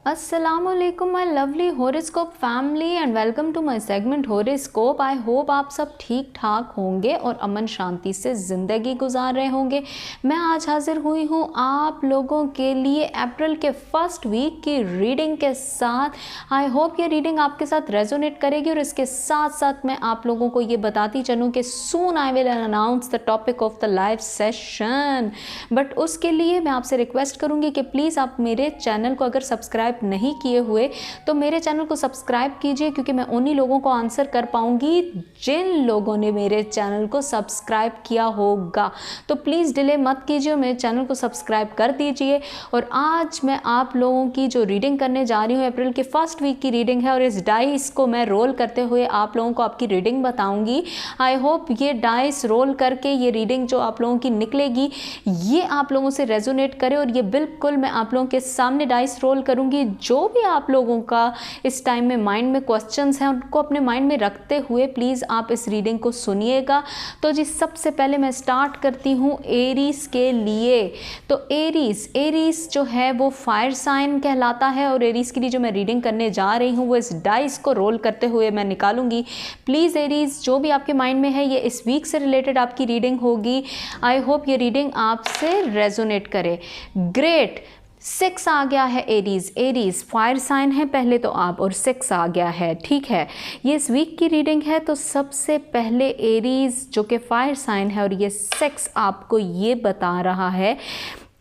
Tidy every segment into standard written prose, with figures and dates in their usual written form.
अस्सलामुअलैकुम my lovely horoscope family and welcome to my segment horoscope. I hope आप सब ठीक ठाक होंगे और अमन शांति से ज़िंदगी गुजार रहे होंगे। मैं आज हाजिर हुई हूँ आप लोगों के लिए अप्रैल के फर्स्ट वीक की रीडिंग के साथ। आई होप ये रीडिंग आपके साथ रेजोनेट करेगी और इसके साथ साथ मैं आप लोगों को ये बताती चलूँ कि soon I will announce the topic of the live session. But उसके लिए मैं आपसे रिक्वेस्ट करूँगी कि प्लीज़ आप मेरे चैनल को अगर सब्सक्राइब नहीं किए हुए तो मेरे चैनल को सब्सक्राइब कीजिए, क्योंकि मैं उन्हीं लोगों को आंसर कर पाऊंगी जिन लोगों ने मेरे चैनल को सब्सक्राइब किया होगा। तो प्लीज़ डिले मत कीजिए, मेरे चैनल को सब्सक्राइब कर दीजिए। और आज मैं आप लोगों की जो रीडिंग करने जा रही हूँ अप्रैल के फर्स्ट वीक की रीडिंग है और इस डाइस को मैं रोल करते हुए आप लोगों को आपकी रीडिंग बताऊंगी। आई होप ये डाइस रोल करके ये रीडिंग जो आप लोगों की निकलेगी ये आप लोगों से रेजोनेट करे। और ये बिल्कुल मैं आप लोगों के सामने डाइस रोल करूंगी। जो भी आप लोगों का इस टाइम में माइंड में क्वेश्चंस हैं उनको अपने माइंड में रखते हुए प्लीज़ आप इस रीडिंग को सुनिएगा। तो जी सबसे पहले मैं स्टार्ट करती हूँ एरीज के लिए। तो एरीज जो है वो फायर साइन कहलाता है और एरीज के लिए जो मैं रीडिंग करने जा रही हूँ वो इस डाइस को रोल करते हुए मैं निकालूंगी। प्लीज़ एरीज जो भी आपके माइंड में है ये इस वीक से रिलेटेड आपकी रीडिंग होगी। आई होप ये रीडिंग आपसे रेजोनेट करे। ग्रेट, 6 आ गया है एरीज फायर साइन है पहले तो आप, और 6 आ गया है। ठीक है, ये इस वीक की रीडिंग है। तो सबसे पहले एरीज जो कि फायर साइन है और ये 6 आपको ये बता रहा है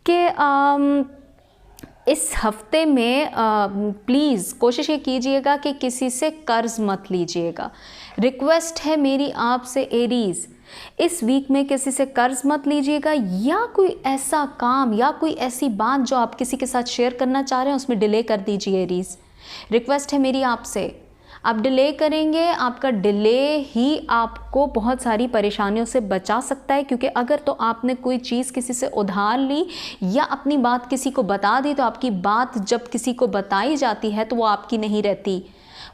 कि इस हफ्ते में प्लीज़ कोशिश ये कीजिएगा कि किसी से कर्ज मत लीजिएगा। रिक्वेस्ट है मेरी आपसे एरीज, इस वीक में किसी से कर्ज मत लीजिएगा, या कोई ऐसा काम या कोई ऐसी बात जो आप किसी के साथ शेयर करना चाह रहे हैं उसमें डिले कर दीजिए एरीज। रिक्वेस्ट है मेरी आपसे, आप डिले करेंगे, आपका डिले ही आपको बहुत सारी परेशानियों से बचा सकता है। क्योंकि अगर तो आपने कोई चीज़ किसी से उधार ली या अपनी बात किसी को बता दी तो आपकी बात जब किसी को बताई जाती है तो वो आपकी नहीं रहती,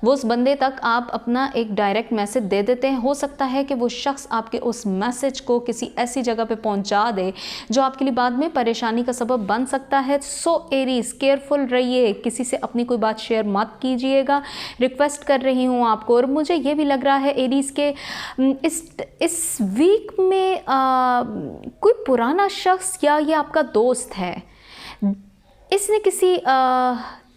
वो उस बंदे तक आप अपना एक डायरेक्ट मैसेज दे देते हैं। हो सकता है कि वो शख्स आपके उस मैसेज को किसी ऐसी जगह पे पहुंचा दे जो आपके लिए बाद में परेशानी का सबब बन सकता है। सो एरीज केयरफुल रहिए, किसी से अपनी कोई बात शेयर मत कीजिएगा। रिक्वेस्ट कर रही हूँ आपको। और मुझे ये भी लग रहा है एरीज के इस वीक में कोई पुराना शख्स या ये आपका दोस्त है, इसने किसी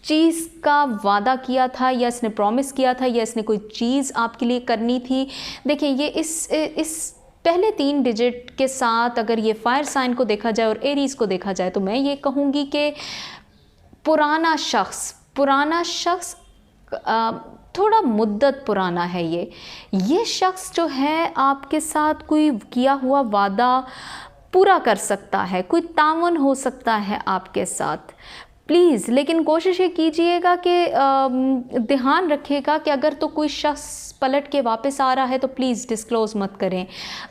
चीज़ का वादा किया था या इसने प्रॉमिस किया था या इसने कोई चीज़ आपके लिए करनी थी। देखिए ये इस पहले 3 डिजिट के साथ अगर ये फायर साइन को देखा जाए और एरीज को देखा जाए तो मैं ये कहूँगी कि पुराना शख्स थोड़ा मुद्दत पुराना है। ये शख्स जो है आपके साथ कोई किया हुआ वादा पूरा कर सकता है, कोई तावन हो सकता है आपके साथ। प्लीज़ लेकिन कोशिश ये कीजिएगा कि ध्यान रखिएगा कि अगर तो कोई शख्स पलट के वापस आ रहा है तो प्लीज़ डिस्क्लोज़ मत करें।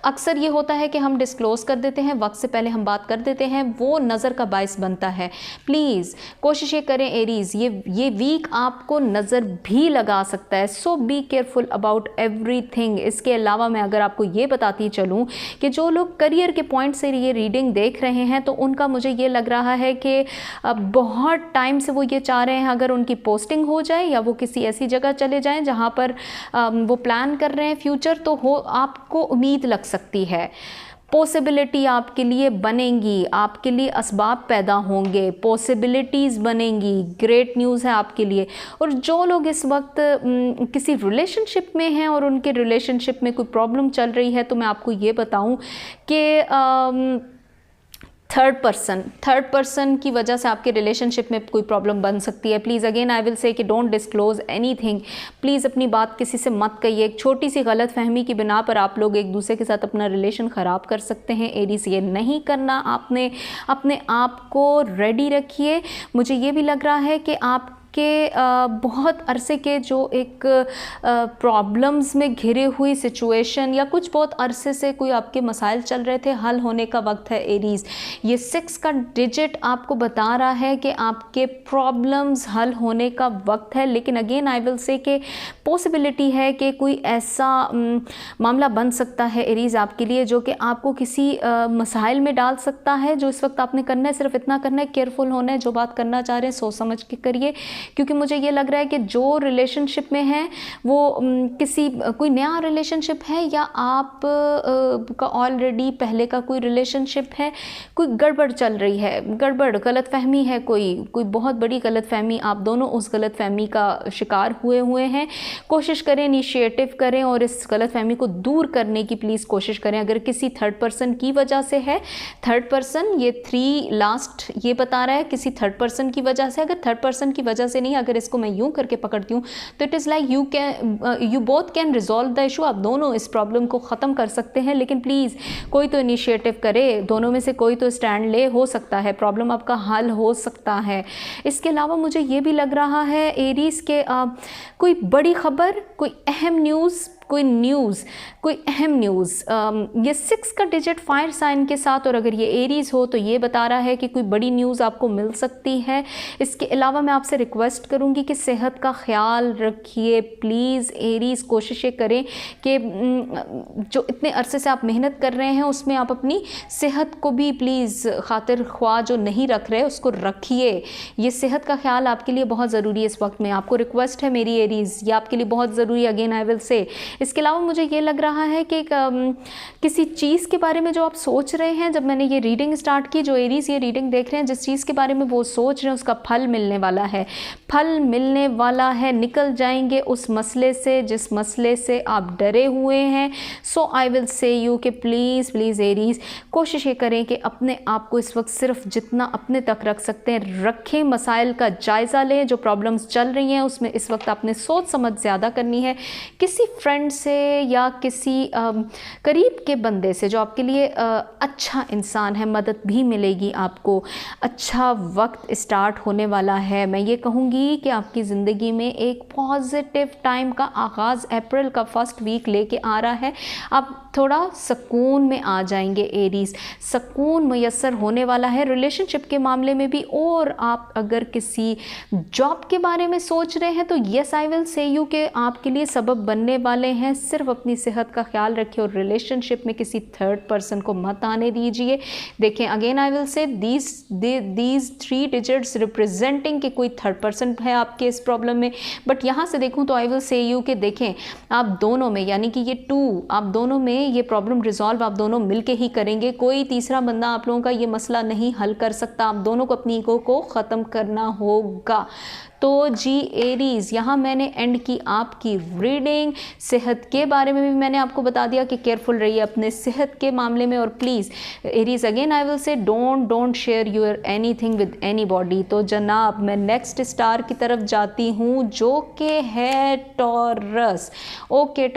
अक्सर ये होता है कि हम डिस्क्लोज़ कर देते हैं, वक्त से पहले हम बात कर देते हैं, वो नज़र का बायस बनता है। प्लीज़ कोशिश ये करें एरीज़, ये वीक आपको नज़र भी लगा सकता है। सो बी केयरफुल अबाउट एवरीथिंग। इसके अलावा मैं अगर आपको ये बताती चलूँ कि जो लोग करियर के पॉइंट से ये रीडिंग देख रहे हैं तो उनका मुझे ये लग रहा है कि बहुत टाइम से वो ये चाह रहे हैं अगर उनकी पोस्टिंग हो जाए या वो किसी ऐसी जगह चले जाएं जहां पर वो प्लान कर रहे हैं फ्यूचर, तो हो आपको उम्मीद लग सकती है। पॉसिबिलिटी आपके लिए बनेंगी, आपके लिए असबाब पैदा होंगे, पॉसिबिलिटीज़ बनेंगी। ग्रेट न्यूज़ है आपके लिए। और जो लोग इस वक्त किसी रिलेशनशिप में हैं और उनके रिलेशनशिप में कोई प्रॉब्लम चल रही है तो मैं आपको ये बताऊं कि थर्ड पर्सन की वजह से आपके रिलेशनशिप में कोई प्रॉब्लम बन सकती है। प्लीज़ अगेन आई विल से कि डोंट डिस्क्लोज एनीथिंग। प्लीज़ अपनी बात किसी से मत कहिए। एक छोटी सी गलत फहमी की बिना पर आप लोग एक दूसरे के साथ अपना रिलेशन ख़राब कर सकते हैं। एरीज ये नहीं करना, आपने अपने आप को रेडी रखिए। मुझे ये भी लग रहा है कि आप के बहुत अरसे के जो एक प्रॉब्लम्स में घिरे हुई सिचुएशन या कुछ बहुत अरसे से कोई आपके मसाइल चल रहे थे, हल होने का वक्त है एरीज। ये 6 का डिजिट आपको बता रहा है कि आपके प्रॉब्लम्स हल होने का वक्त है। लेकिन अगेन आई विल से कि पॉसिबिलिटी है कि कोई ऐसा मामला बन सकता है एरीज आपके लिए जो कि आपको किसी मसाइल में डाल सकता है। जो इस वक्त आपने करना है सिर्फ इतना करना है, केयरफुल होना है, जो बात करना चाह रहे हैं सोच समझ के करिए। क्योंकि मुझे ये लग रहा है कि जो रिलेशनशिप में है वो कोई नया रिलेशनशिप है या आप का ऑलरेडी पहले का कोई रिलेशनशिप है, कोई गड़बड़ चल रही है, गड़बड़ गलतफहमी है, कोई बहुत बड़ी गलतफहमी, आप दोनों उस गलतफहमी का शिकार हुए हैं। कोशिश करें, इनिशिएटिव करें और इस गलतफहमी को दूर करने की प्लीज़ कोशिश करें। अगर किसी थर्ड पर्सन की वजह से है, थर्ड पर्सन ये 3 लास्ट ये बता रहा है किसी थर्ड पर्सन की वजह से। अगर थर्ड पर्सन की वजह से नहीं, अगर इसको मैं यूं करके पकड़ती हूँ तो it is like you both can resolve the issue. आप दोनों इस प्रॉब्लम को ख़त्म कर सकते हैं, लेकिन प्लीज़ कोई तो इनिशिएटिव करे, दोनों में से कोई तो स्टैंड ले, हो सकता है प्रॉब्लम आपका हल हो सकता है। इसके अलावा मुझे ये भी लग रहा है एरीज़ के कोई बड़ी खबर, कोई अहम न्यूज़, कोई अहम न्यूज़, ये 6 का डिजिट फायर साइन के साथ, और अगर ये एरीज़ हो तो ये बता रहा है कि कोई बड़ी न्यूज़ आपको मिल सकती है। इसके अलावा मैं आपसे रिक्वेस्ट करूँगी कि सेहत का ख्याल रखिए प्लीज़ एरीज़। कोशिशें करें कि जो इतने अरसे से आप मेहनत कर रहे हैं उसमें आप अपनी सेहत को भी प्लीज़ खातिर ख्वाह जो नहीं रख रहे उसको रखिए। ये सेहत का ख्याल आपके लिए बहुत ज़रूरी है इस वक्त में, आपको रिक्वेस्ट है मेरी एरीज़, ये आपके लिए बहुत ज़रूरी है। अगेन आई विल से इसके अलावा मुझे ये लग रहा है कि किसी चीज़ के बारे में जो आप सोच रहे हैं, जब मैंने ये रीडिंग स्टार्ट की, जो एरीज़ ये रीडिंग देख रहे हैं, जिस चीज़ के बारे में वो सोच रहे हैं उसका फल मिलने वाला है, फल मिलने वाला है, निकल जाएंगे उस मसले से जिस मसले से आप डरे हुए हैं। So I will say you कि प्लीज़ एरीज़ कोशिश ये करें कि अपने आप को इस वक्त सिर्फ जितना अपने तक रख सकते हैं रखें, मसाइल का जायज़ा लें, जो प्रॉब्लम्स चल रही हैं उसमें इस वक्त आपने सोच समझ ज़्यादा करनी है। किसी फ्रेंड से या किसी करीब के बंदे से जो आपके लिए अच्छा इंसान है, मदद भी मिलेगी आपको। अच्छा वक्त स्टार्ट होने वाला है। मैं ये कहूँगी कि आपकी ज़िंदगी में एक पॉजिटिव टाइम का आगाज़ अप्रैल का फर्स्ट वीक लेके आ रहा है। आप थोड़ा सुकून में आ जाएंगे एरीज़, सुकून मैसर होने वाला है रिलेशनशिप के मामले में भी। और आप अगर किसी जॉब के बारे में सोच रहे हैं तो yes I will say you कि आपके लिए सबब बनने वाले हैं। सिर्फ अपनी सेहत का ख्याल रखिए और रिलेशनशिप में किसी थर्ड पर्सन को मत आने दीजिए। देखें अगेन आई विल से दीज 3 डिजिट्स रिप्रेजेंटिंग कि कोई थर्ड पर्सन है आपके इस प्रॉब्लम में। बट यहाँ से देखूँ तो आई विल से यू कि देखें आप दोनों में, यानी कि ये 2 आप दोनों में ये प्रॉब्लम रिजॉल्व आप दोनों मिलके ही करेंगे। कोई तीसरा बंदा आप लोगों का ये मसला नहीं हल कर सकता। आप दोनों को अपनी ईगो को ख़त्म करना होगा। तो जी एरीज़, यहाँ मैंने एंड की आपकी रीडिंग। सेहत के बारे में भी मैंने आपको बता दिया कि केयरफुल रहिए अपने सेहत के मामले में। और please Aries again I will से don't share your anything with anybody. तो जनाब मैं नेक्स्ट स्टार की तरफ जाती हूँ जो कि है टॉरस। ओके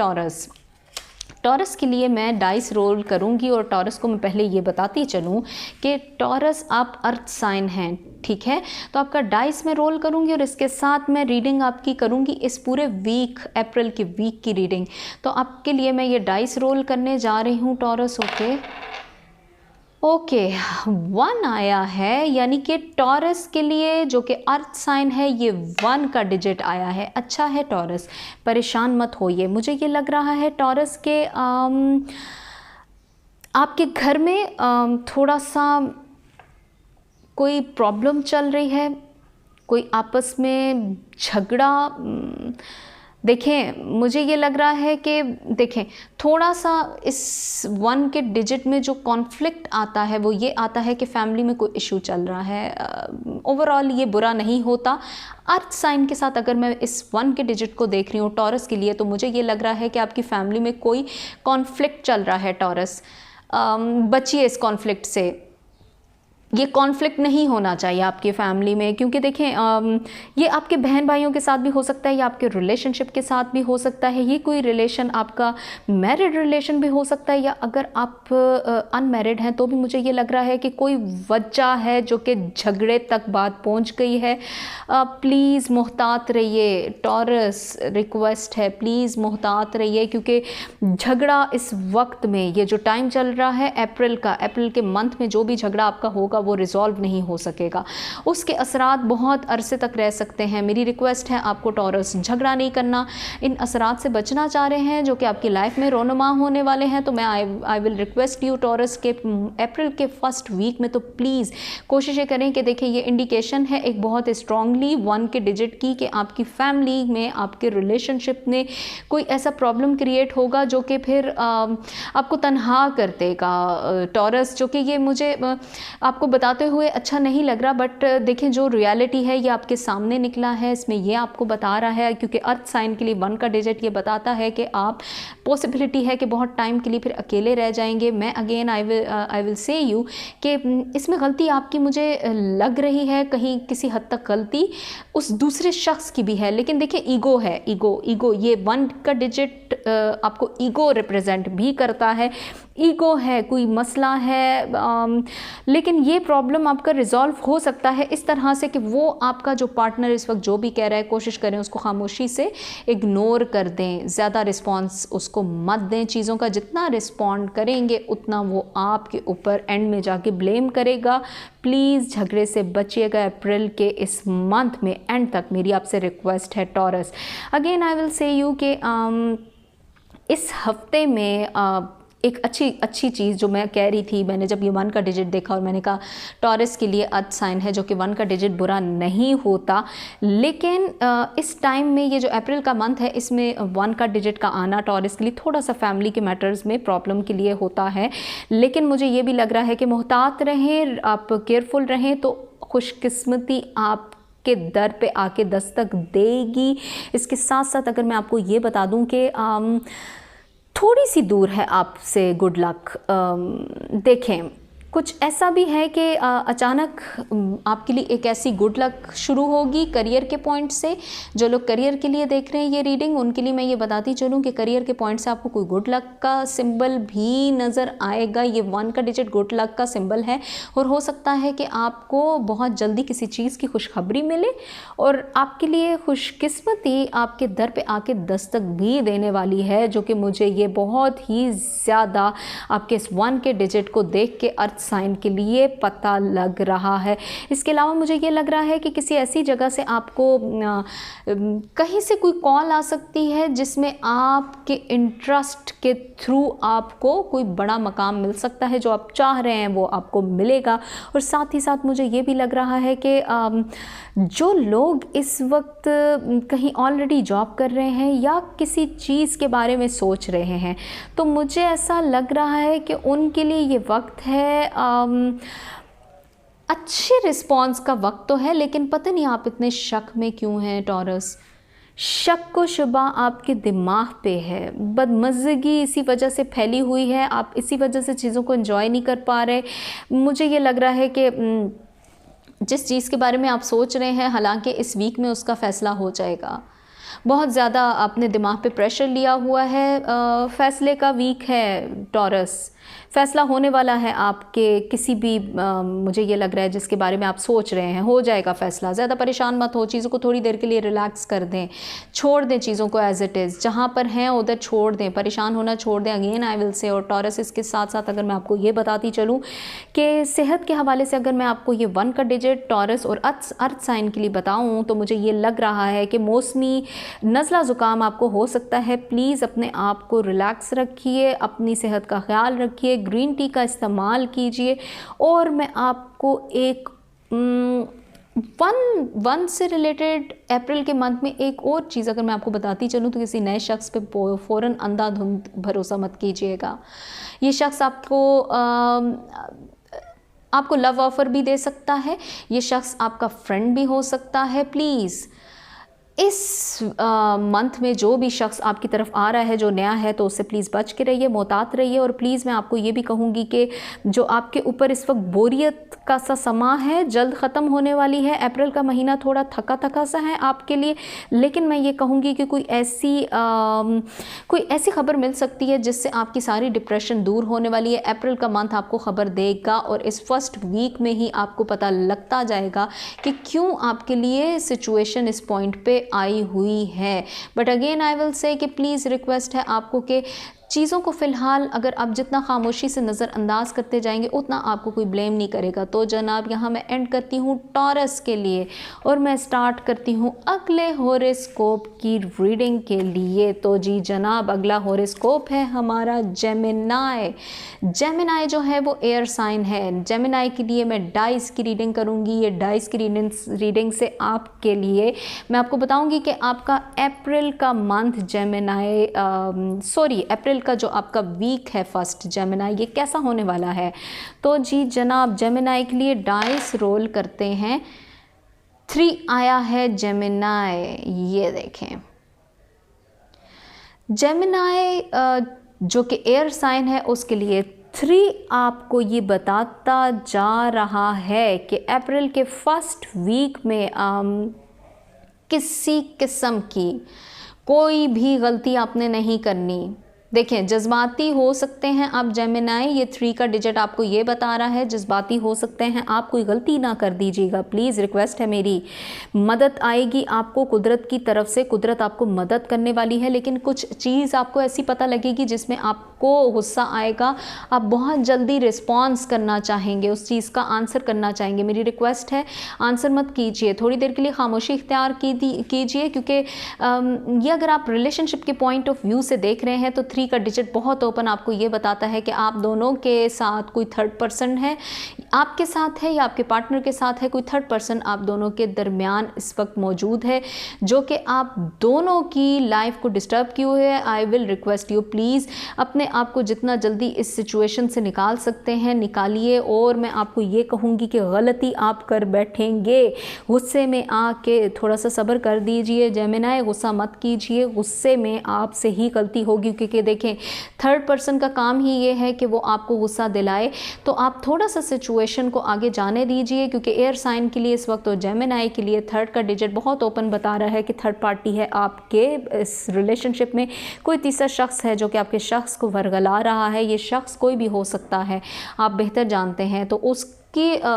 टॉरस के लिए मैं डाइस रोल करूंगी और टॉरस को मैं पहले ये बताती चलूँ कि टॉरस आप अर्थ साइन हैं, ठीक है। तो आपका डाइस मैं रोल करूंगी और इसके साथ मैं रीडिंग आपकी करूंगी इस पूरे वीक, अप्रैल के वीक की रीडिंग। तो आपके लिए मैं ये डाइस रोल करने जा रही हूँ टॉरस। ओके 1 आया है, यानी कि टॉरस के लिए जो कि अर्थ साइन है ये 1 का डिजिट आया है। अच्छा है टॉरस, परेशान मत होइए। मुझे ये लग रहा है टॉरस के आपके घर में थोड़ा सा कोई प्रॉब्लम चल रही है, कोई आपस में झगड़ा। देखें मुझे ये लग रहा है कि देखें थोड़ा सा इस 1 के डिजिट में जो कॉन्फ्लिक्ट आता है वो ये आता है कि फैमिली में कोई इशू चल रहा है। ओवरऑल ये बुरा नहीं होता। अर्थ साइन के साथ अगर मैं इस 1 के डिजिट को देख रही हूँ टॉरस के लिए, तो मुझे ये लग रहा है कि आपकी फैमिली में कोई कॉन्फ्लिक्ट चल रहा है। टॉरस बचिए इस कॉन्फ्लिक्ट से, ये कॉन्फ्लिक्ट नहीं होना चाहिए आपकी फैमिली में। क्योंकि देखें ये आपके बहन भाइयों के साथ भी हो सकता है या आपके रिलेशनशिप के साथ भी हो सकता है। ये कोई रिलेशन आपका मैरिड रिलेशन भी हो सकता है, या अगर आप अनमैरिड हैं तो भी मुझे ये लग रहा है कि कोई वजह है जो कि झगड़े तक बात पहुंच गई है। प्लीज़ मोहतात रहिए टॉरस, रिक्वेस्ट है प्लीज़ मोहतात रहिए, क्योंकि झगड़ा इस वक्त में ये जो टाइम चल रहा है अप्रैल के मंथ में जो भी झगड़ा आपका होगा वो रिजॉल्व नहीं हो सकेगा, उसके असरात बहुत अरसे तक रह सकते हैं। मेरी रिक्वेस्ट है आपको टॉरस, झगड़ा नहीं करना, इन असरात से बचना चाह रहे हैं जो कि आपकी लाइफ में रोनुमा होने वाले हैं, तो मैं आई विल रिक्वेस्ट यू टॉरस के अप्रैल के फर्स्ट वीक में तो प्लीज़ कोशिश करें कि देखिए ये इंडिकेशन है एक बहुत स्ट्रांगली 1 के डिजिट की कि आपकी फैमिली में, आपके रिलेशनशिप में कोई ऐसा प्रॉब्लम क्रिएट होगा जो कि फिर आपको तन्हा कर देगा टॉरस, जो कि ये मुझे आपको बताते हुए अच्छा नहीं लग रहा, बट देखें जो रियलिटी है ये आपके सामने निकला है, इसमें ये आपको बता रहा है, क्योंकि अर्थ साइन के लिए 1 का डिजिट ये बताता है कि आप पॉसिबिलिटी है कि बहुत टाइम के लिए फिर अकेले रह जाएंगे। मैं again I will say you कि इसमें गलती आपकी मुझे लग रही है, कहीं किसी हद तक गलती उस दूसरे शख्स की भी है, लेकिन देखिए ईगो है, ईगो ये 1 का डिजिट आपको ईगो रिप्रेजेंट भी करता है, ईगो है, कोई मसला है, लेकिन ये प्रॉब्लम आपका रिजॉल्व हो सकता है इस तरह से कि वो आपका जो पार्टनर इस वक्त जो भी कह रहा है कोशिश करें उसको खामोशी से इग्नोर कर दें, ज़्यादा रिस्पॉन्स उसको मत दें, चीज़ों का जितना रिस्पॉन्ड करेंगे उतना वो आपके ऊपर एंड में जाके ब्लेम करेगा। प्लीज़ झगड़े से बचिएगा अप्रैल के इस मंथ में एंड तक, मेरी आपसे रिक्वेस्ट है taurus. Again I will say you कि इस हफ्ते में एक अच्छी चीज़ जो मैं कह रही थी, मैंने जब ये 1 का डिजिट देखा और मैंने कहा टॉरस के लिए अर्थ साइन है जो कि 1 का डिजिट बुरा नहीं होता, लेकिन इस टाइम में ये जो अप्रैल का मंथ है इसमें 1 का डिजिट का आना टॉरस के लिए थोड़ा सा फैमिली के मैटर्स में प्रॉब्लम के लिए होता है, लेकिन मुझे ये भी लग रहा है कि मोहतात रहें, आप केयरफुल रहें तो खुशकिस्मती आप के दर पे आके दस्तक देगी। इसके साथ साथ अगर मैं आपको ये बता दूं कि थोड़ी सी दूर है आपसे गुड लक, देखें कुछ ऐसा भी है कि अचानक आपके लिए एक ऐसी गुड लक शुरू होगी करियर के पॉइंट से। जो लोग करियर के लिए देख रहे हैं ये रीडिंग, उनके लिए मैं ये बताती चलूँ कि करियर के पॉइंट से आपको कोई गुड लक का सिंबल भी नज़र आएगा। ये 1 का डिजिट गुड लक का सिंबल है और हो सकता है कि आपको बहुत जल्दी किसी चीज़ की खुशखबरी मिले और आपके लिए खुशकिस्मती आपके दर पे आके दस्तक भी देने वाली है, जो कि मुझे ये बहुत ही ज़्यादा आपके इस 1 के डिजिट को देख के अर्थ साइन के लिए पता लग रहा है। इसके अलावा मुझे ये लग रहा है कि किसी ऐसी जगह से आपको कहीं से कोई कॉल आ सकती है जिसमें आपके इंटरेस्ट के थ्रू आपको कोई बड़ा मकाम मिल सकता है, जो आप चाह रहे हैं वो आपको मिलेगा। और साथ ही साथ मुझे ये भी लग रहा है कि जो लोग इस वक्त कहीं ऑलरेडी जॉब कर रहे हैं या किसी चीज़ के बारे में सोच रहे हैं, तो मुझे ऐसा लग रहा है कि उनके लिए ये वक्त है, अच्छे रिस्पॉन्स का वक्त तो है, लेकिन पता नहीं आप इतने शक में क्यों हैं टॉरस। शक व शुबा आपके दिमाग पे है, बदमज़गी इसी वजह से फैली हुई है, आप इसी वजह से चीज़ों को एंजॉय नहीं कर पा रहे। मुझे ये लग रहा है कि जिस चीज़ के बारे में आप सोच रहे हैं, हालांकि इस वीक में उसका फ़ैसला हो जाएगा। बहुत ज़्यादा आपने दिमाग पे प्रेशर लिया हुआ है, फ़ैसले का वीक है टॉरस, फ़ैसला होने वाला है आपके किसी भी मुझे ये लग रहा है जिसके बारे में आप सोच रहे हैं, हो जाएगा फ़ैसला। ज़्यादा परेशान मत हो, चीज़ों को थोड़ी देर के लिए रिलैक्स कर दें, छोड़ दें चीज़ों को एज़ इट इज़, जहाँ पर हैं उधर छोड़ दें, परेशान होना छोड़ दें। अगेन आई विल से, और टॉरस इसके साथ साथ अगर मैं आपको ये बताती चलूँ कि सेहत के हवाले से अगर मैं आपको ये 1 का डिजिट टॉरस और अर्थ साइन के लिए बताऊँ तो मुझे ये लग रहा है कि मौसमी नज़ला ज़ुकाम आपको हो सकता है। प्लीज़ अपने आप को रिलैक्स रखिए, अपनी सेहत का ख्याल रखिए, ग्रीन टी का इस्तेमाल कीजिए। और मैं आपको एक 1 से रिलेटेड अप्रैल के मंथ में एक और चीज़ अगर मैं आपको बताती चलूँ तो किसी नए शख्स पे फ़ौरन अंधाधुंध भरोसा मत कीजिएगा। ये शख्स आपको लव ऑफ़र भी दे सकता है, ये शख्स आपका फ्रेंड भी हो सकता है। प्लीज़ इस मंथ में जो भी शख्स आपकी तरफ आ रहा है जो नया है तो उससे प्लीज़ बच के रहिए, मोहतात रहिए। और प्लीज़ मैं आपको ये भी कहूँगी कि जो आपके ऊपर इस वक्त बोरियत का सा समा है जल्द ख़त्म होने वाली है। अप्रैल का महीना थोड़ा थका थका सा है आपके लिए, लेकिन मैं ये कहूँगी कि कोई ऐसी ख़बर मिल सकती है जिससे आपकी सारी डिप्रेशन दूर होने वाली है। अप्रैल का मंथ आपको ख़बर देगा और इस फर्स्ट वीक में ही आपको पता लगता जाएगा कि क्यों आपके लिए सिचुएशन इस पॉइंट पे आई हुई है। बट अगेन आई विल से कि प्लीज़ रिक्वेस्ट है आपको कि चीज़ों को फ़िलहाल अगर आप जितना खामोशी से नज़रअंदाज करते जाएंगे उतना आपको कोई ब्लेम नहीं करेगा। तो जनाब यहाँ मैं एंड करती हूँ टॉरस के लिए और मैं स्टार्ट करती हूँ अगले हॉरोस्कोप की रीडिंग के लिए। तो जी जनाब अगला हॉरोस्कोप है हमारा जेमिनाई। जेमिनाई जो है वो एयर साइन है। जेमिनाई के लिए मैं डाइस की रीडिंग करूँगी। ये डाइस की रीडिंग से आपके लिए मैं आपको बताऊँगी कि आपका अप्रैल का मंथ जेमिनाई अप्रैल का जो आपका वीक है फर्स्ट जेमिनाई ये कैसा होने वाला है। तो जी जनाब जेमिनाई के लिए डाइस रोल करते हैं। 3 आया है जेमिनाई। ये देखें जेमिनाई जो कि एयर साइन है उसके लिए 3 आपको ये बताता जा रहा है कि अप्रैल के फर्स्ट वीक में किसी किस्म की कोई भी गलती आपने नहीं करनी। देखें जज्बाती हो सकते हैं आप जेमिनाई, ये 3 का डिजिट आपको ये बता रहा है जज्बाती हो सकते हैं आप, कोई गलती ना कर दीजिएगा प्लीज़, रिक्वेस्ट है मेरी। मदद आएगी आपको कुदरत की तरफ से, कुदरत आपको मदद करने वाली है, लेकिन कुछ चीज़ आपको ऐसी पता लगेगी जिसमें आपको गुस्सा आएगा, आप बहुत जल्दी रिस्पॉन्स करना चाहेंगे, उस चीज़ का आंसर करना चाहेंगे। मेरी रिक्वेस्ट है आंसर मत कीजिए, थोड़ी देर के लिए खामोशी इख्तियार कीजिए, क्योंकि ये अगर आप रिलेशनशिप के पॉइंट ऑफ व्यू से देख रहे हैं तो 3 का डिजिट बहुत ओपन आपको ये बताता है कि आप दोनों के साथ कोई थर्ड पर्सन है, आपके साथ है या आपके पार्टनर के साथ है, कोई थर्ड पर्सन आप दोनों के दरमियान इस वक्त मौजूद है जो कि आप दोनों की लाइफ को डिस्टर्ब किए हुए है। आई विल रिक्वेस्ट यू प्लीज़ अपने आप को जितना जल्दी इस सिचुएशन से निकाल सकते हैं निकालिए। और मैं आपको ये कहूँगी कि गलती आप कर बैठेंगे, गुस्से में आके थोड़ा सा सब्र कर दीजिए जेमिनाई, गुस्सा मत कीजिए, गुस्से में आपसे ही गलती होगी, क्योंकि देखें थर्ड पर्सन का काम ही ये है कि वो आपको गुस्सा दिलाए। तो आप थोड़ा सा सिचुएशन को आगे जाने दीजिए, क्योंकि एयर साइन के लिए इस वक्त और जेमिनाई के लिए 3 का डिजिट बहुत ओपन बता रहा है कि थर्ड पार्टी है आपके इस रिलेशनशिप में, कोई तीसरा शख्स है जो कि आपके शख्स को वर्गला रहा है। ये शख्स कोई भी हो सकता है, आप बेहतर जानते हैं। तो उसके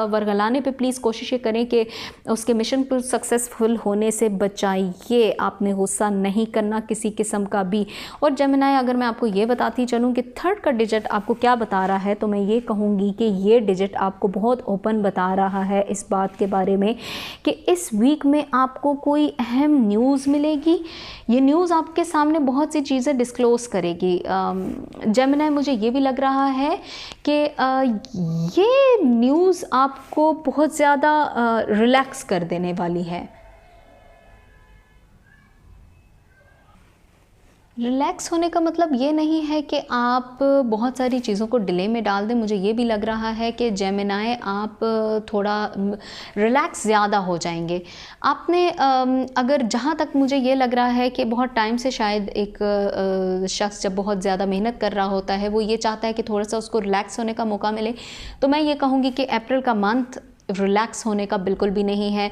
वर्गलाने पे प्लीज़ कोशिश ये करें कि उसके मिशन को सक्सेसफुल होने से बचाइए, आपने गुस्सा नहीं करना किसी किस्म का भी। और जेमिनाई अगर मैं आपको ये बताती चलूँ कि 3 का डिजिट आपको क्या बता रहा है, तो मैं ये कहूँगी कि ये डिजिट आपको बहुत ओपन बता रहा है इस बात के बारे में कि इस वीक में आपको कोई अहम न्यूज़ मिलेगी। ये न्यूज़ आपके सामने बहुत सी चीज़ें डिस्क्लोज़ करेगी। जेमिनाई मुझे ये भी लग रहा है कि ये न्यूज़ आपको बहुत ज़्यादा रिलैक्स कर देने वाली है। रिलैक्स होने का मतलब ये नहीं है कि आप बहुत सारी चीज़ों को डिले में डाल दें। मुझे ये भी लग रहा है कि जेमिनाई आप थोड़ा रिलैक्स ज़्यादा हो जाएंगे। आपने अगर जहाँ तक मुझे ये लग रहा है कि बहुत टाइम से शायद एक शख्स जब बहुत ज़्यादा मेहनत कर रहा होता है वो ये चाहता है कि थोड़ा सा उसको रिलैक्स होने का मौका मिले, तो मैं ये कहूँगी कि अप्रैल का मंथ रिलैक्स होने का बिल्कुल भी नहीं है।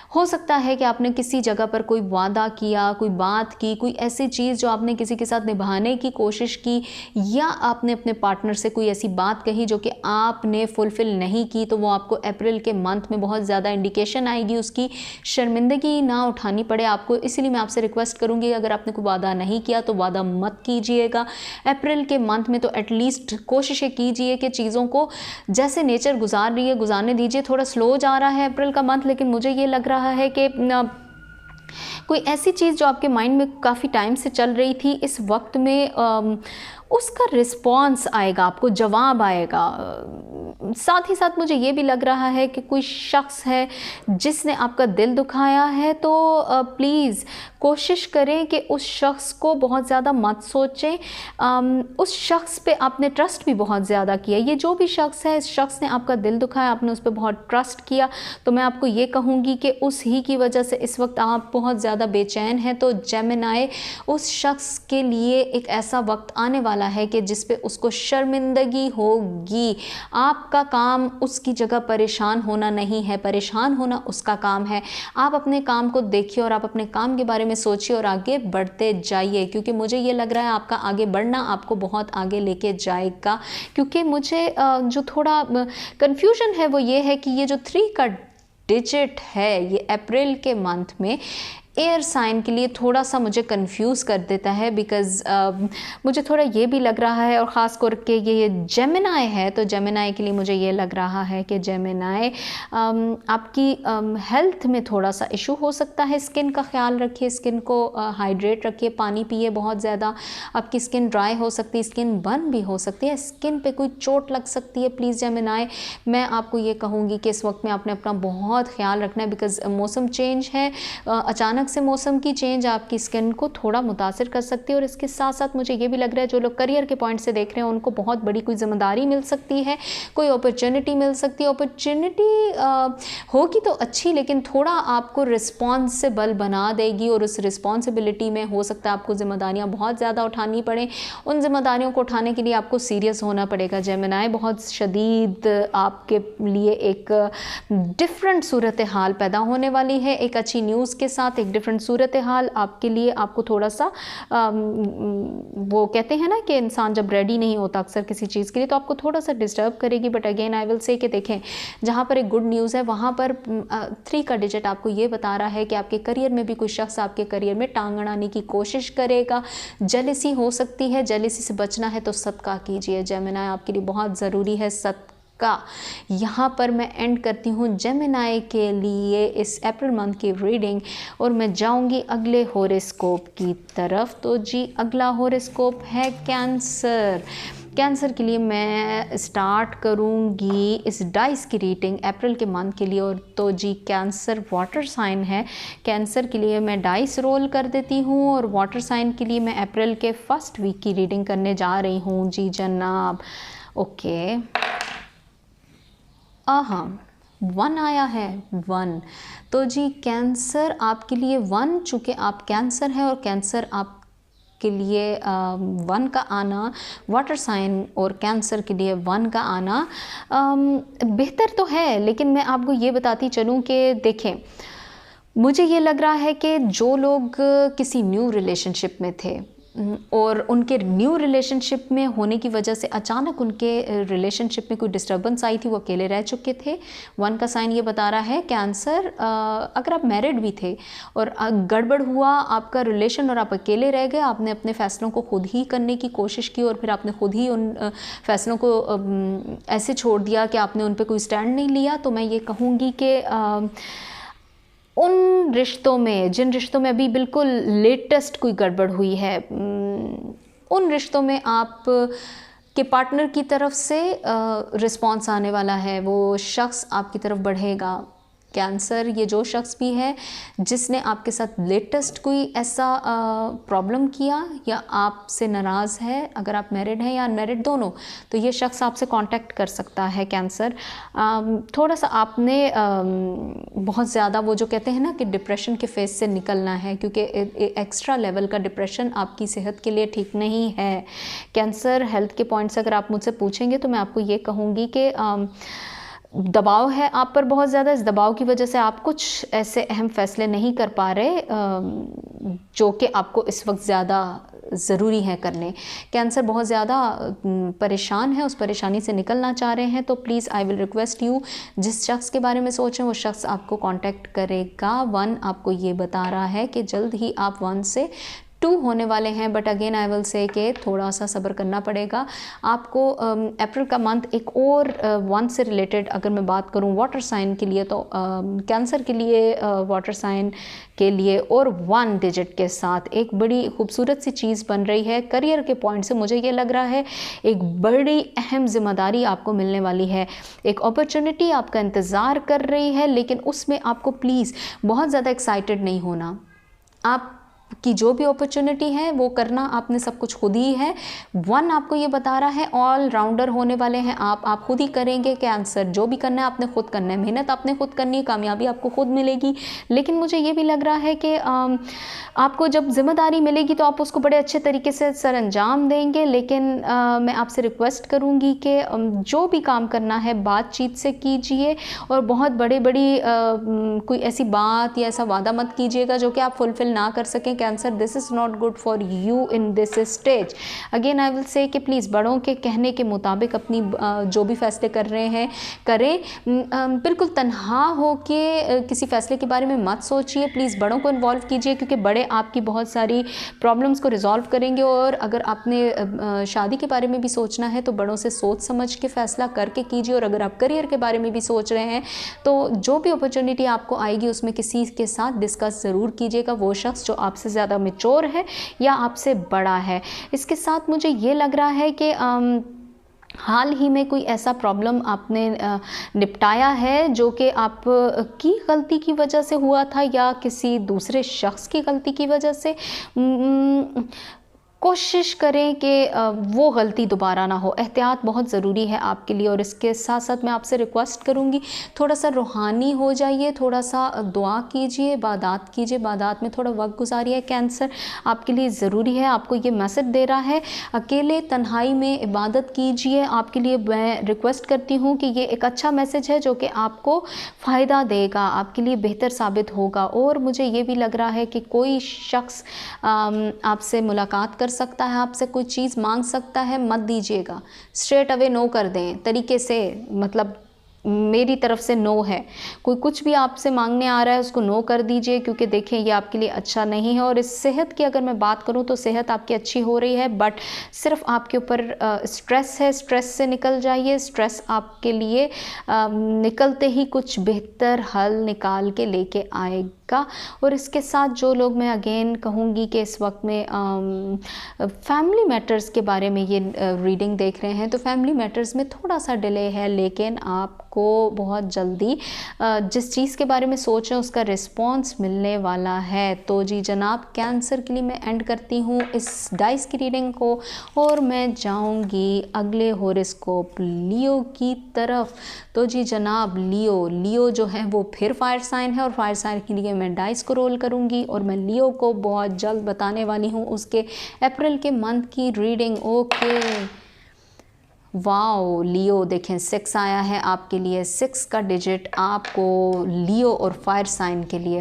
हो सकता है कि आपने किसी जगह पर कोई वादा किया, कोई बात की, कोई ऐसी चीज़ जो आपने किसी के साथ निभाने की कोशिश की, या आपने अपने पार्टनर से कोई ऐसी बात कही जो कि आपने फुलफ़िल नहीं की, तो वो आपको अप्रैल के मंथ में बहुत ज़्यादा इंडिकेशन आएगी, उसकी शर्मिंदगी ना उठानी पड़े आपको। इसीलिए मैं आपसे रिक्वेस्ट करूँगी अगर आपने कोई वादा नहीं किया तो वादा मत कीजिएगा अप्रैल के मंथ में। तो एटलीस्ट कोशिशें कीजिए कि चीज़ों को जैसे नेचर गुजार रही है गुजारने दीजिए। थोड़ा स्लो जा रहा है अप्रैल का मंथ, लेकिन मुझे ये लग रहा है कि कोई ऐसी चीज़ जो आपके माइंड में काफ़ी टाइम से चल रही थी इस वक्त में उसका रिस्पॉन्स आएगा, आपको जवाब आएगा। साथ ही साथ मुझे ये भी लग रहा है कि कोई शख्स है जिसने आपका दिल दुखाया है, तो प्लीज़ कोशिश करें कि उस शख्स को बहुत ज़्यादा मत सोचें। उस शख्स पे आपने ट्रस्ट भी बहुत ज़्यादा किया, ये जो भी शख्स है इस शख्स ने आपका दिल दुखाया, आपने उस पर बहुत ट्रस्ट किया, तो मैं आपको ये कहूँगी कि उस ही की वजह से इस वक्त आप बहुत ज़्यादा बेचैन हैं। तो जेमिनाई उस शख्स के लिए एक ऐसा वक्त आने वाला है कि जिस पे उसको शर्मिंदगी होगी। आपका काम उसकी जगह परेशान होना नहीं है, परेशान होना उसका काम है। आप अपने काम को देखिए और आप अपने काम के बारे में सोचिए और आगे बढ़ते जाइए, क्योंकि मुझे ये लग रहा है आपका आगे बढ़ना आपको बहुत आगे लेके जाएगा। क्योंकि मुझे जो थोड़ा कन्फ्यूजन है वो ये है कि ये जो 3 का डिजिट है ये अप्रैल के मंथ में एयर साइन के लिए थोड़ा सा मुझे कंफ्यूज कर देता है, बिकॉज़ मुझे थोड़ा ये भी लग रहा है, और ख़ास करके ये जेमिनाई है, तो जेमिनाई के लिए मुझे ये लग रहा है कि जेमिनाई आपकी हेल्थ में थोड़ा सा इशू हो सकता है। स्किन का ख्याल रखिए, स्किन को हाइड्रेट रखिए, पानी पिए बहुत ज़्यादा। आपकी स्किन ड्राई हो सकती है, स्किन बर्न भी हो सकती है, स्किन पे कोई चोट लग सकती है। प्लीज़ जेमिनाई, मैं आपको ये कहूँगी कि इस वक्त में आपने अपना बहुत ख्याल रखना है, बिकॉज़ मौसम चेंज है, अचानक से मौसम की चेंज आपकी स्किन को थोड़ा मुतासिर कर सकती है। और इसके साथ साथ मुझे ये भी लग रहा है, जो लोग करियर के पॉइंट से देख रहे हैं उनको बहुत बड़ी कोई ज़िम्मेदारी मिल सकती है, कोई अपॉर्चुनिटी मिल सकती है। अपॉर्चुनिटी होगी तो अच्छी, लेकिन थोड़ा आपको रिस्पॉन्सिबल बना देगी, और उस रिस्पॉन्सिबिलिटी में हो सकता है आपको ज़िम्मेदारियाँ बहुत ज़्यादा उठानी पड़ें। उन ज़िम्मेदारियों को उठाने के लिए आपको सीरियस होना पड़ेगा जेमिनाई। बहुत शदीद आपके लिए एक डिफरेंट सूरत हाल पैदा होने वाली है, एक अच्छी न्यूज़ के साथ एक डिफरेंट सूरत हाल आपके लिए। आपको थोड़ा सा वो कहते हैं ना कि इंसान जब रेडी नहीं होता अक्सर किसी चीज़ के लिए, तो आपको थोड़ा सा डिस्टर्ब करेगी। बट अगेन आई विल से कि देखें, जहाँ पर एक गुड न्यूज़ है वहाँ पर 3 का डिजिट आपको ये बता रहा है कि आपके करियर में भी कोई शख्स आपके करियर में टांग अड़ाने की कोशिश करेगा। जेलसी हो सकती है, जेलसी से बचना है तो सदका कीजिए जेमिनाई, आपके लिए बहुत ज़रूरी है सदका। यहाँ पर मैं एंड करती हूँ जेमिनाई के लिए इस अप्रैल मंथ की रीडिंग, और मैं जाऊँगी अगले हॉरोस्कोप की तरफ। तो जी अगला हॉरोस्कोप है कैंसर। कैंसर के लिए मैं स्टार्ट करूँगी इस डाइस की रीडिंग अप्रैल के मंथ के लिए। और तो जी कैंसर वाटर साइन है, कैंसर के लिए मैं डाइस रोल कर देती हूँ, और वाटर साइन के लिए मैं अप्रैल के फर्स्ट वीक की रीडिंग करने जा रही हूँ। जी जनाब, ओके, हाँ 1 आया है, 1। तो जी कैंसर आपके लिए 1, चूँकि आप कैंसर है और कैंसर आप के लिए 1 का आना, वाटर साइन और कैंसर के लिए 1 का आना बेहतर तो है। लेकिन मैं आपको ये बताती चलूँ कि देखें, मुझे ये लग रहा है कि जो लोग किसी न्यू रिलेशनशिप में थे और उनके न्यू रिलेशनशिप में होने की वजह से अचानक उनके रिलेशनशिप में कोई डिस्टर्बेंस आई थी, वो अकेले रह चुके थे। 1 का साइन ये बता रहा है कैंसर, अगर आप मैरिड भी थे और गड़बड़ हुआ आपका रिलेशन और आप अकेले रह गए, आपने अपने फ़ैसलों को खुद ही करने की कोशिश की और फिर आपने खुद ही उन फ़ैसलों को ऐसे छोड़ दिया कि आपने उन पर कोई स्टैंड नहीं लिया, तो मैं ये कहूँगी कि उन रिश्तों में, जिन रिश्तों में अभी बिल्कुल लेटेस्ट कोई गड़बड़ हुई है, उन रिश्तों में आप के पार्टनर की तरफ से रिस्पॉन्स आने वाला है, वो शख्स आपकी तरफ बढ़ेगा। कैंसर, ये जो शख्स भी है जिसने आपके साथ लेटेस्ट कोई ऐसा प्रॉब्लम किया या आपसे नाराज़ है, अगर आप मैरिड हैं या अनमैरिड दोनों, तो ये शख्स आपसे कांटेक्ट कर सकता है। कैंसर, थोड़ा सा आपने बहुत ज़्यादा वो जो कहते हैं ना कि डिप्रेशन के फेज से निकलना है, क्योंकि एक्स्ट्रा लेवल का डिप्रेशन आपकी सेहत के लिए ठीक नहीं है। कैंसर हेल्थ के पॉइंट से अगर आप मुझसे पूछेंगे तो मैं आपको ये कहूँगी कि दबाव है आप पर बहुत ज़्यादा, इस दबाव की वजह से आप कुछ ऐसे अहम फ़ैसले नहीं कर पा रहे जो कि आपको इस वक्त ज़्यादा ज़रूरी है करने। कैंसर बहुत ज़्यादा परेशान है, उस परेशानी से निकलना चाह रहे हैं, तो please I will request you, जिस शख्स के बारे में सोचें वो शख्स आपको कांटेक्ट करेगा। 1 आपको ये बता रहा है कि जल्द ही आप 1 से 2 होने वाले हैं, बट अगेन आई विल से कि थोड़ा सा सब्र करना पड़ेगा आपको। अप्रैल का मंथ एक और 1 से रिलेटेड अगर मैं बात करूं वाटर साइन के लिए, तो कैंसर के लिए वाटर साइन के लिए और 1 डिजिट के साथ एक बड़ी खूबसूरत सी चीज़ बन रही है। करियर के पॉइंट से मुझे ये लग रहा है एक बड़ी अहम जिम्मेदारी आपको मिलने वाली है, एक अपॉर्चुनिटी आपका इंतज़ार कर रही है, लेकिन उसमें आपको प्लीज़ बहुत ज़्यादा एक्साइटेड नहीं होना। आप कि जो भी अपॉर्चुनिटी है वो करना आपने सब कुछ खुद ही है। 1 आपको ये बता रहा है ऑल राउंडर होने वाले हैं आप खुद ही करेंगे। कैंसर, जो भी करना है आपने खुद करना है, मेहनत आपने खुद करनी है, कामयाबी आपको खुद मिलेगी। लेकिन मुझे ये भी लग रहा है कि आपको जब जिम्मेदारी मिलेगी तो आप उसको बड़े अच्छे तरीके से सर अंजाम देंगे। लेकिन मैं आपसे रिक्वेस्ट करूँगी कि जो भी काम करना है बातचीत से कीजिए, और बहुत बड़ी कोई ऐसी बात या ऐसा वादा मत कीजिएगा जो कि आप फुलफ़िल ना कर सकें। Cancer cancer, this is not good for you in this stage. Again I will से कि प्लीज़ बड़ों के कहने के मुताबिक अपनी जो भी फैसले कर रहे हैं करें। बिल्कुल तन्हा हो के किसी फैसले के बारे में मत सोचिए, प्लीज़ बड़ों को इन्वॉल्व कीजिए, क्योंकि बड़े आपकी बहुत सारी प्रॉब्लम्स को रिजॉल्व करेंगे। और अगर आपने शादी के बारे में भी सोचना है तो बड़ों से सोच समझ के फ़ैसला करके कीजिए। और अगर आप करियर के बारे में भी सोच रहे हैं तो जो भी अपॉर्चुनिटी आपको आएगी उसमें किसी के साथ डिस्कस ज़रूर कीजिएगा, वो शख्स जो आपसे ज़्यादा मैच्योर है या आपसे बड़ा है। इसके साथ मुझे ये लग रहा है कि हाल ही में कोई ऐसा प्रॉब्लम आपने निपटाया है जो कि आप की गलती की वजह से हुआ था या किसी दूसरे शख्स की गलती की वजह से। कोशिश करें कि वो गलती दोबारा ना हो। एहतियात बहुत ज़रूरी है आपके लिए। और इसके साथ साथ मैं आपसे रिक्वेस्ट करूँगी, थोड़ा सा रूहानी हो जाइए, थोड़ा सा दुआ कीजिए, इबादत कीजिए, इबादत में थोड़ा वक्त गुजारिए। कैंसर आपके लिए ज़रूरी है, आपको ये मैसेज दे रहा है। अकेले तन्हाई में इबादत कीजिए। आपके लिए मैं रिक्वेस्ट करती हूँ कि ये एक अच्छा मैसेज है जो कि आपको फ़ायदा देगा, आपके लिए बेहतर साबित होगा। और मुझे ये भी लग रहा है कि कोई शख्स आपसे मुलाकात कर सकता है, आपसे कोई चीज़ मांग सकता है, मत दीजिएगा, स्ट्रेट अवे नो कर दें तरीके से। मतलब मेरी तरफ से नो है। कोई कुछ भी आपसे मांगने आ रहा है उसको नो कर दीजिए, क्योंकि देखें ये आपके लिए अच्छा नहीं है। और इस सेहत की अगर मैं बात करूं तो सेहत आपकी अच्छी हो रही है, बट सिर्फ आपके ऊपर स्ट्रेस है। स्ट्रेस से निकल जाइए। स्ट्रेस आपके लिए निकलते ही कुछ बेहतर हल निकाल के लेके आएगा। और इसके साथ जो लोग, मैं अगेन कहूँगी कि इस वक्त में फैमिली मैटर्स के बारे में ये रीडिंग देख रहे हैं तो फैमिली मैटर्स में थोड़ा सा डिले है, लेकिन आपको बहुत जल्दी जिस चीज़ के बारे में सोच रहे हैं उसका रिस्पॉन्स मिलने वाला है। तो जी जनाब, कैंसर के लिए मैं एंड करती हूँ इस डाइस की रीडिंग को और मैं जाऊँगी अगले हॉरोस्कोप लियो की तरफ। तो जी जनाब, लियो जो है वो फिर फायर साइन है और फायर साइन के लिए मैं डाइस को रोल करूँगी और मैं लियो को बहुत जल्द बताने वाली हूँ उसके अप्रैल के मंथ की रीडिंग। ओके, वाओ लियो, देखें 6 आया है आपके लिए। 6 का डिजिट आपको लियो और फायर साइन के लिए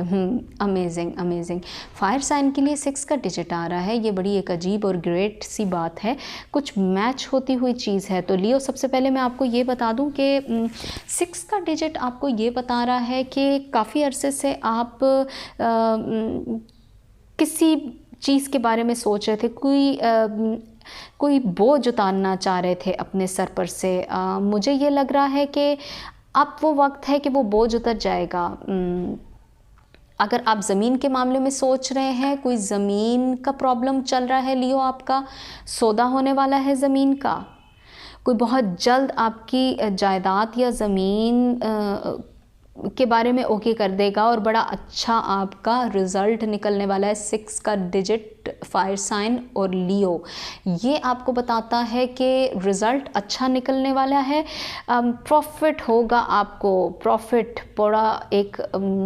अमेजिंग अमेजिंग। फायर साइन के लिए 6 का डिजिट आ रहा है, ये बड़ी एक अजीब और ग्रेट सी बात है, कुछ मैच होती हुई चीज़ है। तो लियो, सबसे पहले मैं आपको ये बता दूं कि 6 का डिजिट आपको ये बता रहा है कि काफ़ी अरसे से आप किसी चीज़ के बारे में सोच रहे थे, कोई बोझ उतारना चाह रहे थे अपने सर पर से। मुझे ये लग रहा है कि अब वो वक्त है कि वो बोझ उतर जाएगा। अगर आप ज़मीन के मामले में सोच रहे हैं, कोई ज़मीन का प्रॉब्लम चल रहा है लियो, आपका सौदा होने वाला है ज़मीन का, कोई बहुत जल्द आपकी जायदाद या ज़मीन के बारे में ओके कर देगा और बड़ा अच्छा आपका रिज़ल्ट निकलने वाला है। 6 का डिजिट फायर साइन और लियो ये आपको बताता है कि रिज़ल्ट अच्छा निकलने वाला है। प्रॉफिट होगा आपको, प्रॉफिट बड़ा एक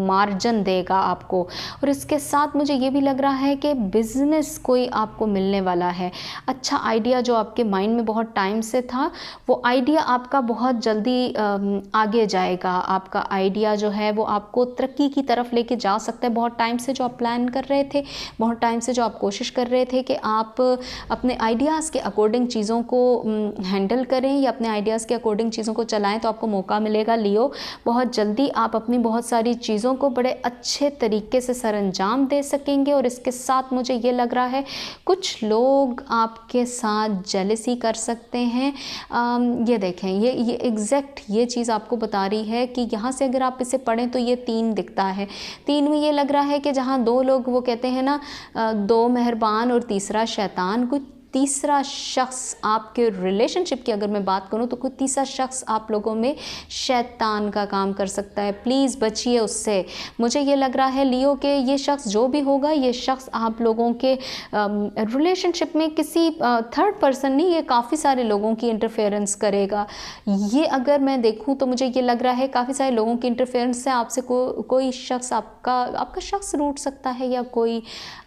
मार्जिन देगा आपको। और इसके साथ मुझे ये भी लग रहा है कि बिज़नेस कोई आपको मिलने वाला है। अच्छा आइडिया जो आपके माइंड में बहुत टाइम से था, वो आइडिया आपका बहुत जल्दी आगे जाएगा। आपका आइडिया जो है वो आपको तरक्की की तरफ लेके जा सकता है। बहुत टाइम से जो आप प्लान कर रहे थे, बहुत टाइम से जो आप कोशिश कर रहे थे कि आप अपने आइडियाज़ के अकॉर्डिंग चीज़ों को हैंडल करें या अपने आइडियाज़ के अकॉर्डिंग चीज़ों को चलाएं, तो आपको मौका मिलेगा लियो। बहुत जल्दी आप अपनी बहुत सारी चीज़ों को बड़े अच्छे तरीके से सरअंजाम दे सकेंगे। और इसके साथ मुझे ये लग रहा है कुछ लोग आपके साथ जेलसी कर सकते हैं। ये देखें, ये एग्जैक्ट ये चीज़ आपको बता रही है कि यहाँ से अगर आप इसे पढ़ें तो ये 3 दिखता है। 3 में ये लग रहा है कि जहाँ 2 लोग, वो कहते हैं ना 2 मेहरबान और तीसरा शैतान, कोई तीसरा शख्स आपके रिलेशनशिप की अगर मैं बात करूं तो कोई तीसरा शख्स आप लोगों में शैतान का काम कर सकता है। प्लीज़ बचिए उससे। मुझे ये लग रहा है लियो के ये शख्स जो भी होगा, ये शख्स आप लोगों के रिलेशनशिप में किसी थर्ड पर्सन नहीं, ये काफ़ी सारे लोगों की इंटरफेरेंस करेगा। ये अगर मैं देखूं तो मुझे ये लग रहा है काफ़ी सारे लोगों की इंटरफेरेंस से आपसे कोई शख्स आपका शख्स रूठ सकता है या कोई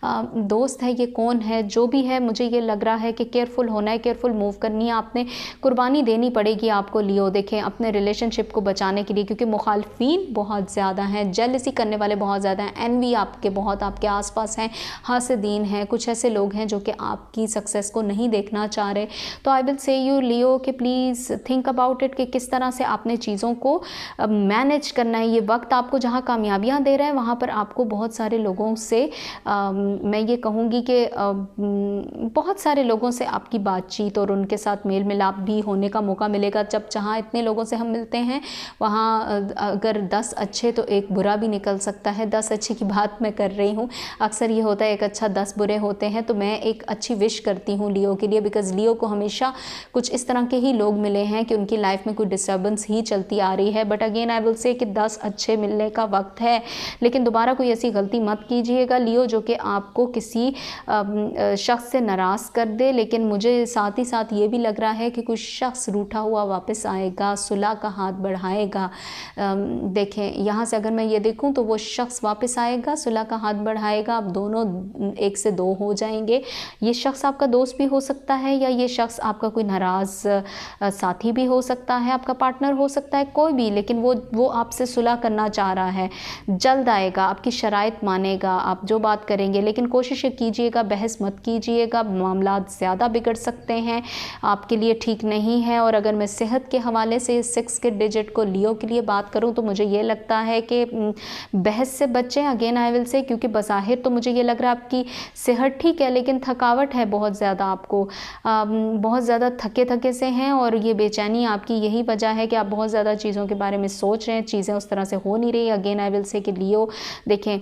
दोस्त है, ये कौन है जो भी है, मुझे ये लग रहा रहा है कि केयरफुल होना है, केयरफुल मूव करनी है, आपने कुर्बानी देनी पड़ेगी आपको लियो। देखें अपने रिलेशनशिप को बचाने के लिए, क्योंकि मुखालफीन बहुत ज़्यादा हैं, जेलसी करने वाले बहुत ज़्यादा हैं, एनवी आपके बहुत आपके आसपास हैं, हासिदीन हैं, कुछ ऐसे लोग हैं जो कि आपकी सक्सेस को नहीं देखना चाह रहे। तो आई विल से यू लियो कि प्लीज़ थिंक अबाउट इट कि किस तरह से आपने चीज़ों को मैनेज करना है। ये वक्त आपको जहाँ कामयाबियाँ दे रहा है वहाँ पर आपको बहुत सारे लोगों से मैं ये कहूँगी कि बहुत सारे लोगों से आपकी बातचीत और उनके साथ मेल मिलाप भी होने का मौका मिलेगा। जब जहाँ इतने लोगों से हम मिलते हैं वहाँ अगर 10 अच्छे तो एक बुरा भी निकल सकता है। 10 अच्छे की बात मैं कर रही हूँ, अक्सर ये होता है एक अच्छा 10 बुरे होते हैं। तो मैं एक अच्छी विश करती हूँ लियो के लिए, बिकॉज़ लियो को हमेशा कुछ इस तरह के ही लोग मिले हैं कि उनकी लाइफ में कोई डिस्टर्बेंस ही चलती आ रही है। बट अगेन आई विल से कि 10 अच्छे मिलने का वक्त है, लेकिन दोबारा कोई ऐसी गलती मत कीजिएगा लियो जो कि आपको किसी शख्स से नाराज़ कर दे। लेकिन मुझे साथ ही साथ ये भी लग रहा है कि कुछ शख्स रूठा हुआ वापस आएगा, सुलह का हाथ बढ़ाएगा। देखें यहाँ से अगर मैं ये देखूँ तो वो शख्स वापस आएगा, सुलह का हाथ बढ़ाएगा, आप दोनों एक से दो हो जाएंगे। ये शख्स आपका दोस्त भी हो सकता है या ये शख्स आपका कोई नाराज़ साथी भी हो सकता है, आपका पार्टनर हो सकता है, कोई भी, लेकिन वो आपसे सुलह करना चाह रहा है। जल्द आएगा, आपकी शराइत मानेगा, आप जो बात करेंगे। लेकिन कोशिश कीजिएगा बहस मत कीजिएगा, मामला ज़्यादा बिगड़ सकते हैं, आपके लिए ठीक नहीं है। और अगर मैं सेहत के हवाले से 6 के डिजिट को लियो के लिए बात करूं तो मुझे ये लगता है कि बहस से बचें। अगेन आई विल से, क्योंकि बज़ाहिर तो मुझे ये लग रहा है आपकी सेहत ठीक है लेकिन थकावट है बहुत ज़्यादा, आपको बहुत ज़्यादा थके से हैं और ये बेचैनी आपकी यही वजह है कि आप बहुत ज़्यादा चीज़ों के बारे में सोच रहे हैं, चीज़ें उस तरह से हो नहीं रही। अगेन आई विल से कि लियो देखें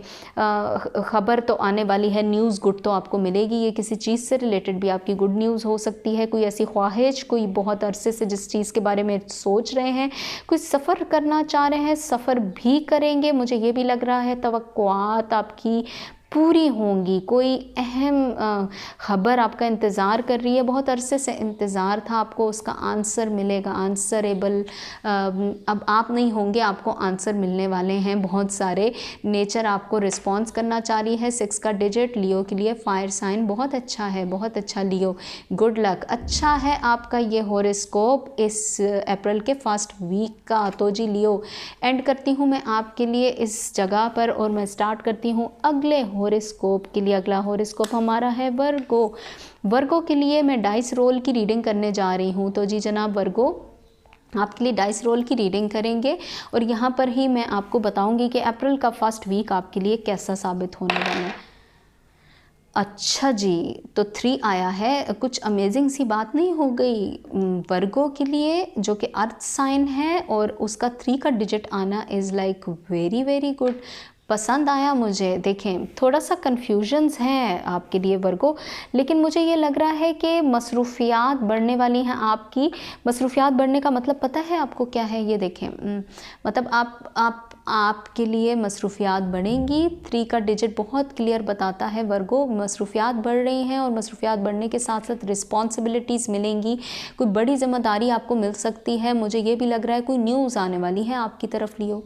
ख़बर तो आने वाली है, न्यूज़ गुड तो आपको मिलेगी। ये किसी चीज़ से रिलेटेड भी आपकी गुड न्यूज़ हो सकती है, कोई ऐसी ख्वाहिश, कोई बहुत अरसे से जिस चीज़ के बारे में सोच रहे हैं, कोई सफ़र करना चाह रहे हैं, सफ़र भी करेंगे। मुझे ये भी लग रहा है तवक्कुआत आपकी पूरी होंगी, कोई अहम ख़बर आपका इंतज़ार कर रही है, बहुत अरसे से इंतज़ार था, आपको उसका आंसर मिलेगा, आंसरेबल। अब आप नहीं होंगे, आपको आंसर मिलने वाले हैं बहुत सारे। नेचर आपको रिस्पॉन्स करना चाह रही है। 6 का डिजिट लियो के लिए फायर साइन बहुत अच्छा है, बहुत अच्छा लियो, गुड लक। अच्छा है आपका ये हॉरोस्कोप इस अप्रैल के फर्स्ट वीक का। तो जी लियो, एंड करती हूँ मैं आपके लिए इस जगह पर और मैं स्टार्ट करती हूँ अगले हॉरोस्कोप के लिए। अगला हॉरोस्कोप हमारा है वर्गो। वर्गो के लिए मैं डाइस रोल की रीडिंग करने जा रही हूँ। तो जी जनाब वर्गो, आपके लिए डाइस रोल की रीडिंग करेंगे और यहाँ पर ही मैं आपको बताऊंगी कि अप्रैल का फर्स्ट वीक आपके लिए कैसा साबित होने वाला है। अच्छा जी, तो 3 आया है, कुछ अमेजिंग सी बात नहीं हो गई वर्गो के लिए जो कि अर्थ साइन है, और उसका 3 का डिजिट आना is like very very good. पसंद आया मुझे। देखें थोड़ा सा कन्फ्यूजन्स हैं आपके लिए वर्गो, लेकिन मुझे ये लग रहा है कि मसरूफियात बढ़ने वाली हैं आपकी। मसरूफियात बढ़ने का मतलब पता है आपको क्या है? ये देखें मतलब आपके लिए मसरूफियात बढ़ेंगी। 3 का डिजिट बहुत क्लियर बताता है वर्गो, मसरूफियात बढ़ रही हैं और मसरूफियात बढ़ने के साथ साथ रिस्पॉन्सिबिलिटीज़ मिलेंगी, कोई बड़ी ज़िम्मेदारी आपको मिल सकती है। मुझे ये भी लग रहा है कोई न्यूज़ आने वाली है आपकी तरफ लियो।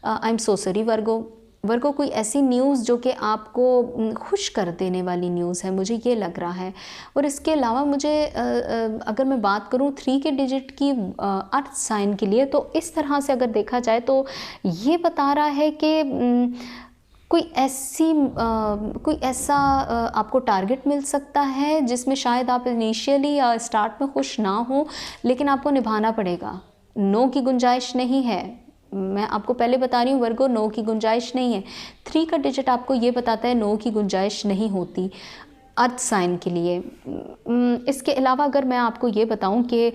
आई एम सो सॉरी वर्गो, कोई ऐसी न्यूज़ जो कि आपको खुश कर देने वाली न्यूज़ है, मुझे ये लग रहा है। और इसके अलावा मुझे अगर मैं बात करूँ 3 के डिजिट की अर्थ साइन के लिए, तो इस तरह से अगर देखा जाए तो ये बता रहा है कि कोई ऐसा आपको टारगेट मिल सकता है जिसमें शायद आप इनिशियली या स्टार्ट में खुश ना हो, लेकिन आपको निभाना पड़ेगा। नो की गुंजाइश नहीं है, मैं आपको पहले बता रही हूँ वर्गो, नो की गुंजाइश नहीं है। 3 का डिजिट आपको ये बताता है नो की गुंजाइश नहीं होती अर्थ साइन के लिए। इसके अलावा अगर मैं आपको ये बताऊँ कि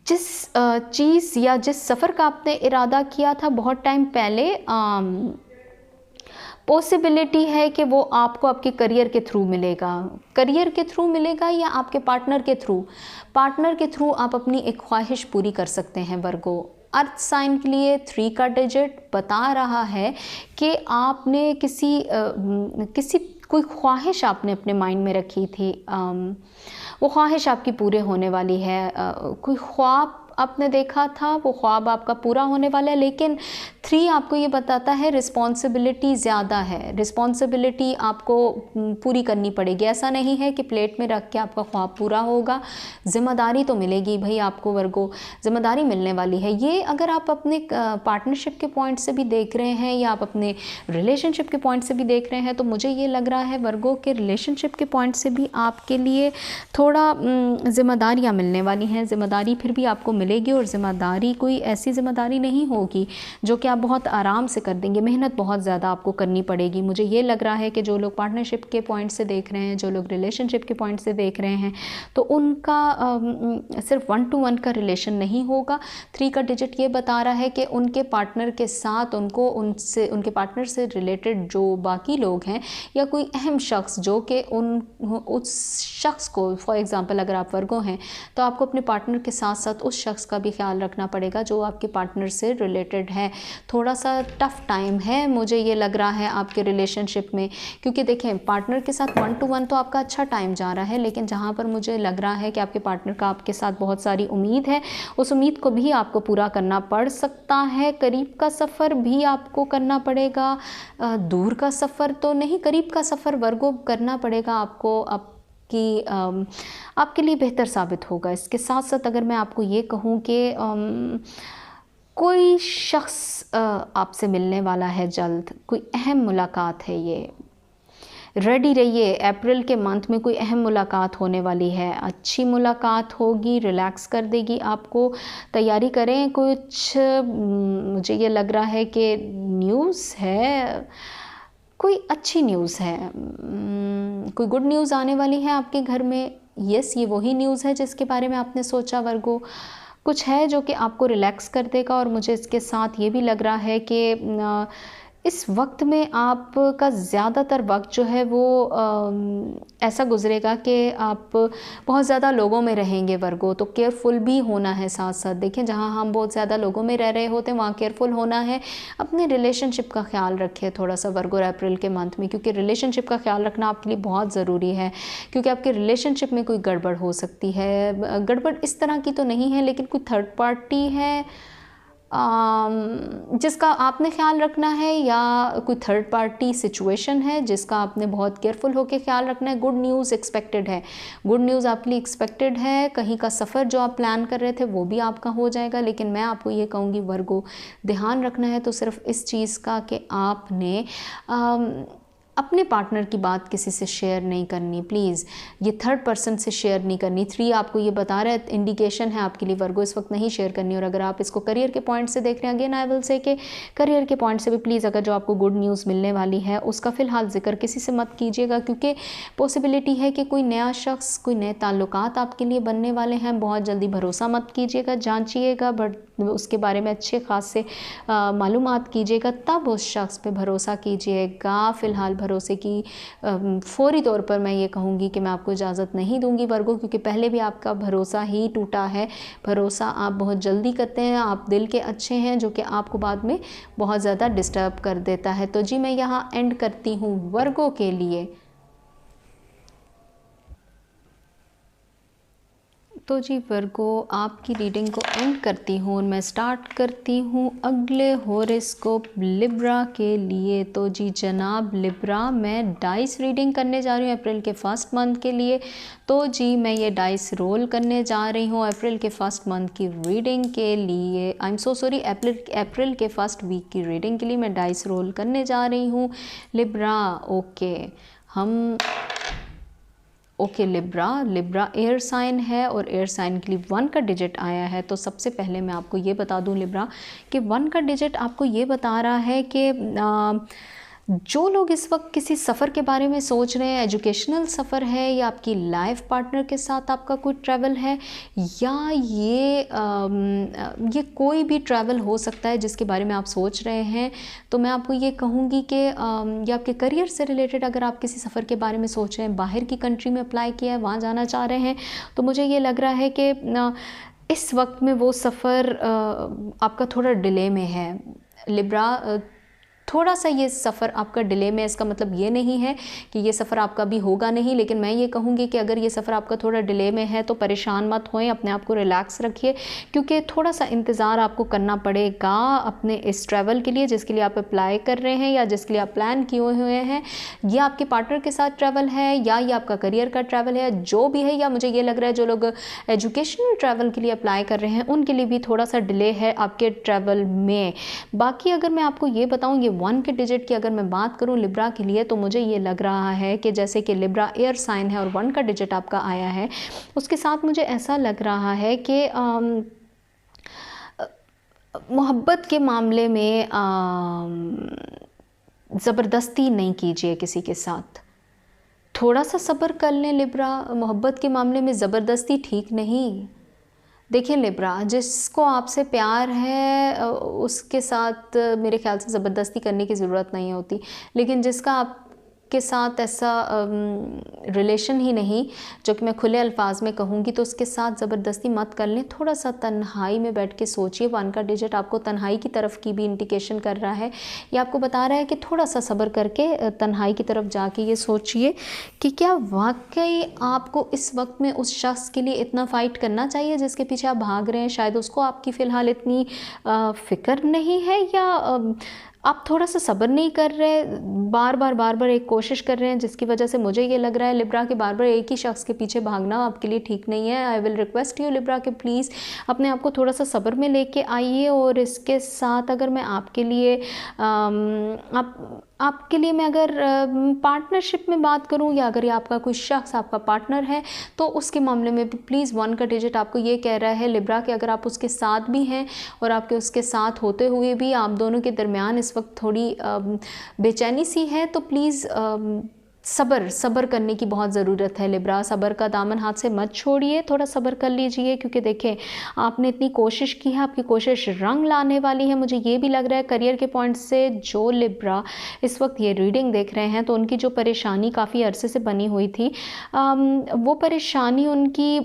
जिस चीज़ या जिस सफ़र का आपने इरादा किया था बहुत टाइम पहले, पॉसिबिलिटी है कि वो आपको आपके करियर के थ्रू मिलेगा। करियर के थ्रू मिलेगा या आपके पार्टनर के थ्रू आप अपनी एक ख्वाहिश पूरी कर सकते हैं वर्गो। अर्थ साइन के लिए 3 का डिजिट बता रहा है कि आपने कोई ख्वाहिश आपने अपने माइंड में रखी थी, वो ख्वाहिश आपकी पूरे होने वाली है। कोई ख्वाब आपने देखा था वो ख्वाब आपका पूरा होने वाला है, लेकिन 3 आपको ये बताता है रिस्पॉन्सिबिलिटी ज़्यादा है, रिस्पॉन्सिबिलिटी आपको पूरी करनी पड़ेगी। ऐसा नहीं है कि प्लेट में रख के आपका ख्वाब पूरा होगा, ज़िम्मेदारी तो मिलेगी भाई आपको वर्गो, ज़िम्मेदारी मिलने वाली है। ये अगर आप अपने पार्टनरशिप के पॉइंट से भी देख रहे हैं या आप अपने रिलेशनशिप के पॉइंट से भी देख रहे हैं, तो मुझे ये लग रहा है वर्गो के रिलेशनशिप के पॉइंट से भी आपके लिए थोड़ा ज़िम्मेदारियाँ मिलने वाली हैं। ज़िम्मेदारी फिर भी आपको मिलेगी, और ज़िम्मेदारी कोई ऐसी ज़िम्मेदारी नहीं होगी जो कि आप बहुत आराम से कर देंगे, मेहनत बहुत ज़्यादा आपको करनी पड़ेगी। मुझे ये लग रहा है कि जो लोग पार्टनरशिप के पॉइंट से देख रहे हैं, जो लोग रिलेशनशिप के पॉइंट से देख रहे हैं, तो उनका सिर्फ 1 to 1 का रिलेशन नहीं होगा। 3 का डिजिट ये बता रहा है कि उनके पार्टनर के साथ उनको उनके पार्टनर से रिलेटेड जो बाकी लोग हैं या कोई अहम शख्स जो कि उस शख्स को, फॉर एग्ज़ाम्पल अगर आप वर्गो हैं तो आपको अपने पार्टनर के साथ साथ उस शख्स का भी ख्याल रखना पड़ेगा जो आपके पार्टनर से रिलेटेड है। थोड़ा सा टफ़ टाइम है मुझे ये लग रहा है आपके रिलेशनशिप में, क्योंकि देखें पार्टनर के साथ 1 to 1 तो आपका अच्छा टाइम जा रहा है, लेकिन जहाँ पर मुझे लग रहा है कि आपके पार्टनर का आपके साथ बहुत सारी उम्मीद है, उस उम्मीद को भी आपको पूरा करना पड़ सकता है। करीब का सफ़र भी आपको करना पड़ेगा, दूर का सफ़र तो नहीं, करीब का सफ़र वर्गो करना पड़ेगा आपको, आपके लिए बेहतर साबित होगा। इसके साथ साथ अगर मैं आपको ये कहूँ कि कोई शख्स आपसे मिलने वाला है जल्द, कोई अहम मुलाकात है, ये रेडी रहिए। अप्रैल के मंथ में कोई अहम मुलाकात होने वाली है, अच्छी मुलाकात होगी, रिलैक्स कर देगी आपको। तैयारी करें कुछ, मुझे ये लग रहा है कि न्यूज़ है, कोई अच्छी न्यूज़ है, कोई गुड न्यूज़ आने वाली है आपके घर में। यस, ये वही न्यूज़ है जिसके बारे में आपने सोचा वर्गो। कुछ है जो कि आपको रिलैक्स कर देगा, और मुझे इसके साथ ये भी लग रहा है कि इस वक्त में आपका ज़्यादातर वक्त जो है वो ऐसा गुजरेगा कि आप बहुत ज़्यादा लोगों में रहेंगे वर्गो, तो केयरफुल भी होना है साथ साथ। देखें जहाँ हम बहुत ज़्यादा लोगों में रह रहे होते हैं वहाँ केयरफुल होना है। अपने रिलेशनशिप का ख्याल रखिए थोड़ा सा वर्गो अप्रैल के मंथ में, क्योंकि रिलेशनशिप का ख्याल रखना आपके लिए बहुत ज़रूरी है, क्योंकि आपके रिलेशनशिप में कोई गड़बड़ हो सकती है। गड़बड़ इस तरह की तो नहीं है, लेकिन कोई थर्ड पार्टी है जिसका आपने ख्याल रखना है, या कोई थर्ड पार्टी सिचुएशन है जिसका आपने बहुत केयरफुल होकर ख्याल रखना है। गुड न्यूज़ एक्सपेक्टेड है, गुड न्यूज़ आपके लिए एक्सपेक्टेड है। कहीं का सफ़र जो आप प्लान कर रहे थे वो भी आपका हो जाएगा, लेकिन मैं आपको ये कहूँगी वर्गो, ध्यान रखना है तो सिर्फ इस चीज़ का कि आपने अपने पार्टनर की बात किसी से शेयर नहीं करनी, प्लीज़ ये थर्ड पर्सन से शेयर नहीं करनी। 3 आपको ये बता रहा है, इंडिकेशन है आपके लिए वर्गो, इस वक्त नहीं शेयर करनी। और अगर आप इसको करियर के पॉइंट से देख रहे हैं, अगेन आई विल से कि करियर के पॉइंट से भी प्लीज़ अगर जो आपको गुड न्यूज़ मिलने वाली है उसका फ़िलहाल जिक्र किसी से मत कीजिएगा, क्योंकि पॉसिबिलिटी है कि कोई नया शख्स, कोई नए ताल्लुकात आपके लिए बनने वाले हैं। बहुत जल्दी भरोसा मत कीजिएगा, जांचिएगा, बट उसके बारे में अच्छे खासे मालूमात कीजिएगा, तब उस शख्स पे भरोसा कीजिएगा। फ़िलहाल भरोसे की फौरी तौर पर मैं ये कहूँगी कि मैं आपको इजाज़त नहीं दूंगी वर्गो, क्योंकि पहले भी आपका भरोसा ही टूटा है। भरोसा आप बहुत जल्दी करते हैं, आप दिल के अच्छे हैं, जो कि आपको बाद में बहुत ज़्यादा डिस्टर्ब कर देता है। तो जी मैं यहाँ एंड करती हूँ वर्गो के लिए। तो जी वर्गो आपकी रीडिंग को एंड करती हूँ और मैं स्टार्ट करती हूँ अगले हॉरोस्कोप लिब्रा के लिए। तो जी जनाब लिब्रा, मैं डाइस रीडिंग करने जा रही हूँ अप्रैल के फर्स्ट मंथ के लिए। तो जी मैं ये डाइस रोल करने जा रही हूँ अप्रैल के फर्स्ट मंथ की रीडिंग के लिए। आई एम सो सॉरी, अप्रैल के फर्स्ट वीक की रीडिंग के लिए मैं डाइस रोल करने जा रही हूँ Libra. Okay Libra air sign है और एयर साइन के लिए 1 का डिजिट आया है। तो सबसे पहले मैं आपको ये बता दूं लिब्रा कि 1 का डिजिट आपको ये बता रहा है कि जो लोग इस वक्त किसी सफ़र के बारे में सोच रहे हैं, एजुकेशनल सफ़र है या आपकी लाइफ पार्टनर के साथ आपका कोई ट्रैवल है, या ये कोई भी ट्रैवल हो सकता है जिसके बारे में आप सोच रहे हैं, तो मैं आपको ये कहूँगी कि ये आपके करियर से रिलेटेड अगर आप किसी सफ़र के बारे में सोच रहे हैं, बाहर की कंट्री में अप्लाई किया है, वहाँ जाना चाह रहे हैं, तो मुझे ये लग रहा है कि इस वक्त में वो सफ़र आपका थोड़ा डिले में है लिब्रा। थोड़ा सा ये सफ़र आपका डिले में, इसका मतलब ये नहीं है कि ये सफ़र आपका भी होगा नहीं, लेकिन मैं ये कहूँगी कि अगर ये सफ़र आपका थोड़ा डिले में है तो परेशान मत होएं, अपने आप को रिलैक्स रखिए, क्योंकि थोड़ा सा इंतज़ार आपको करना पड़ेगा अपने इस ट्रैवल के लिए जिसके लिए आप अप्लाई कर रहे हैं या जिसके लिए आप प्लान किए हुए हैं। ये आपके पार्टनर के साथ ट्रैवल है या ये आपका करियर का ट्रैवल है, जो भी है, या मुझे ये लग रहा है जो लोग एजुकेशनल ट्रैवल के लिए अप्लाई कर रहे हैं उनके लिए भी थोड़ा सा डिले है आपके ट्रैवल में। बाकी अगर मैं आपको ये बताऊँ, ये 1 के डिजिट की अगर मैं बात करूँ लिब्रा के लिए, तो मुझे ये लग रहा है कि जैसे कि लिब्रा एयर साइन है और 1 का डिजिट आपका आया है, उसके साथ मुझे ऐसा लग रहा है कि मोहब्बत के मामले में ज़बरदस्ती नहीं कीजिए किसी के साथ, थोड़ा सा सब्र कर लें लिब्रा। मोहब्बत के मामले में ज़बरदस्ती ठीक नहीं। देखिए लिब्रा, जिसको आपसे प्यार है उसके साथ मेरे ख्याल से ज़बरदस्ती करने की ज़रूरत नहीं होती, लेकिन जिसका आपके साथ ऐसा रिलेशन ही नहीं, जो कि मैं खुले अल्फाज में कहूँगी, तो उसके साथ ज़बरदस्ती मत कर लें। थोड़ा सा तन्हाई में बैठ के सोचिए। 1 का डिजिट आपको तन्हाई की तरफ की भी इंडिकेशन कर रहा है, ये आपको बता रहा है कि थोड़ा सा सब्र करके तन्हाई की तरफ जाके ये सोचिए कि क्या वाकई आपको इस वक्त में उस शख्स के लिए इतना फ़ाइट करना चाहिए जिसके पीछे आप भाग रहे हैं। शायद उसको आपकी फ़िलहाल इतनी फ़िक्र नहीं है, या आप थोड़ा सा सब्र नहीं कर रहे, बार बार एक कोशिश कर रहे हैं, जिसकी वजह से मुझे ये लग रहा है लिब्रा के बार बार एक ही शख्स के पीछे भागना आपके लिए ठीक नहीं है। आई विल रिक्वेस्ट यू लिब्रा कि प्लीज़ अपने आप को थोड़ा सा सब्र में लेके आइए। और इसके साथ अगर मैं आपके लिए आपके लिए मैं अगर पार्टनरशिप में बात करूं, या अगर ये आपका कोई शख्स आपका पार्टनर है, तो उसके मामले में भी प्लीज़ 1 का डिजिट आपको ये कह रहा है लिब्रा कि अगर आप उसके साथ भी हैं और आपके उसके साथ होते हुए भी आप दोनों के दरमियान इस वक्त थोड़ी बेचैनी सी है, तो प्लीज़ सब्र करने की बहुत ज़रूरत है लिब्रा। सब्र का दामन हाथ से मत छोड़िए, थोड़ा सब्र कर लीजिए, क्योंकि देखें आपने इतनी कोशिश की है, आपकी कोशिश रंग लाने वाली है। मुझे ये भी लग रहा है करियर के पॉइंट से जो लिब्रा इस वक्त ये रीडिंग देख रहे हैं, तो उनकी जो परेशानी काफ़ी अरसे से बनी हुई थी, वो परेशानी उनकी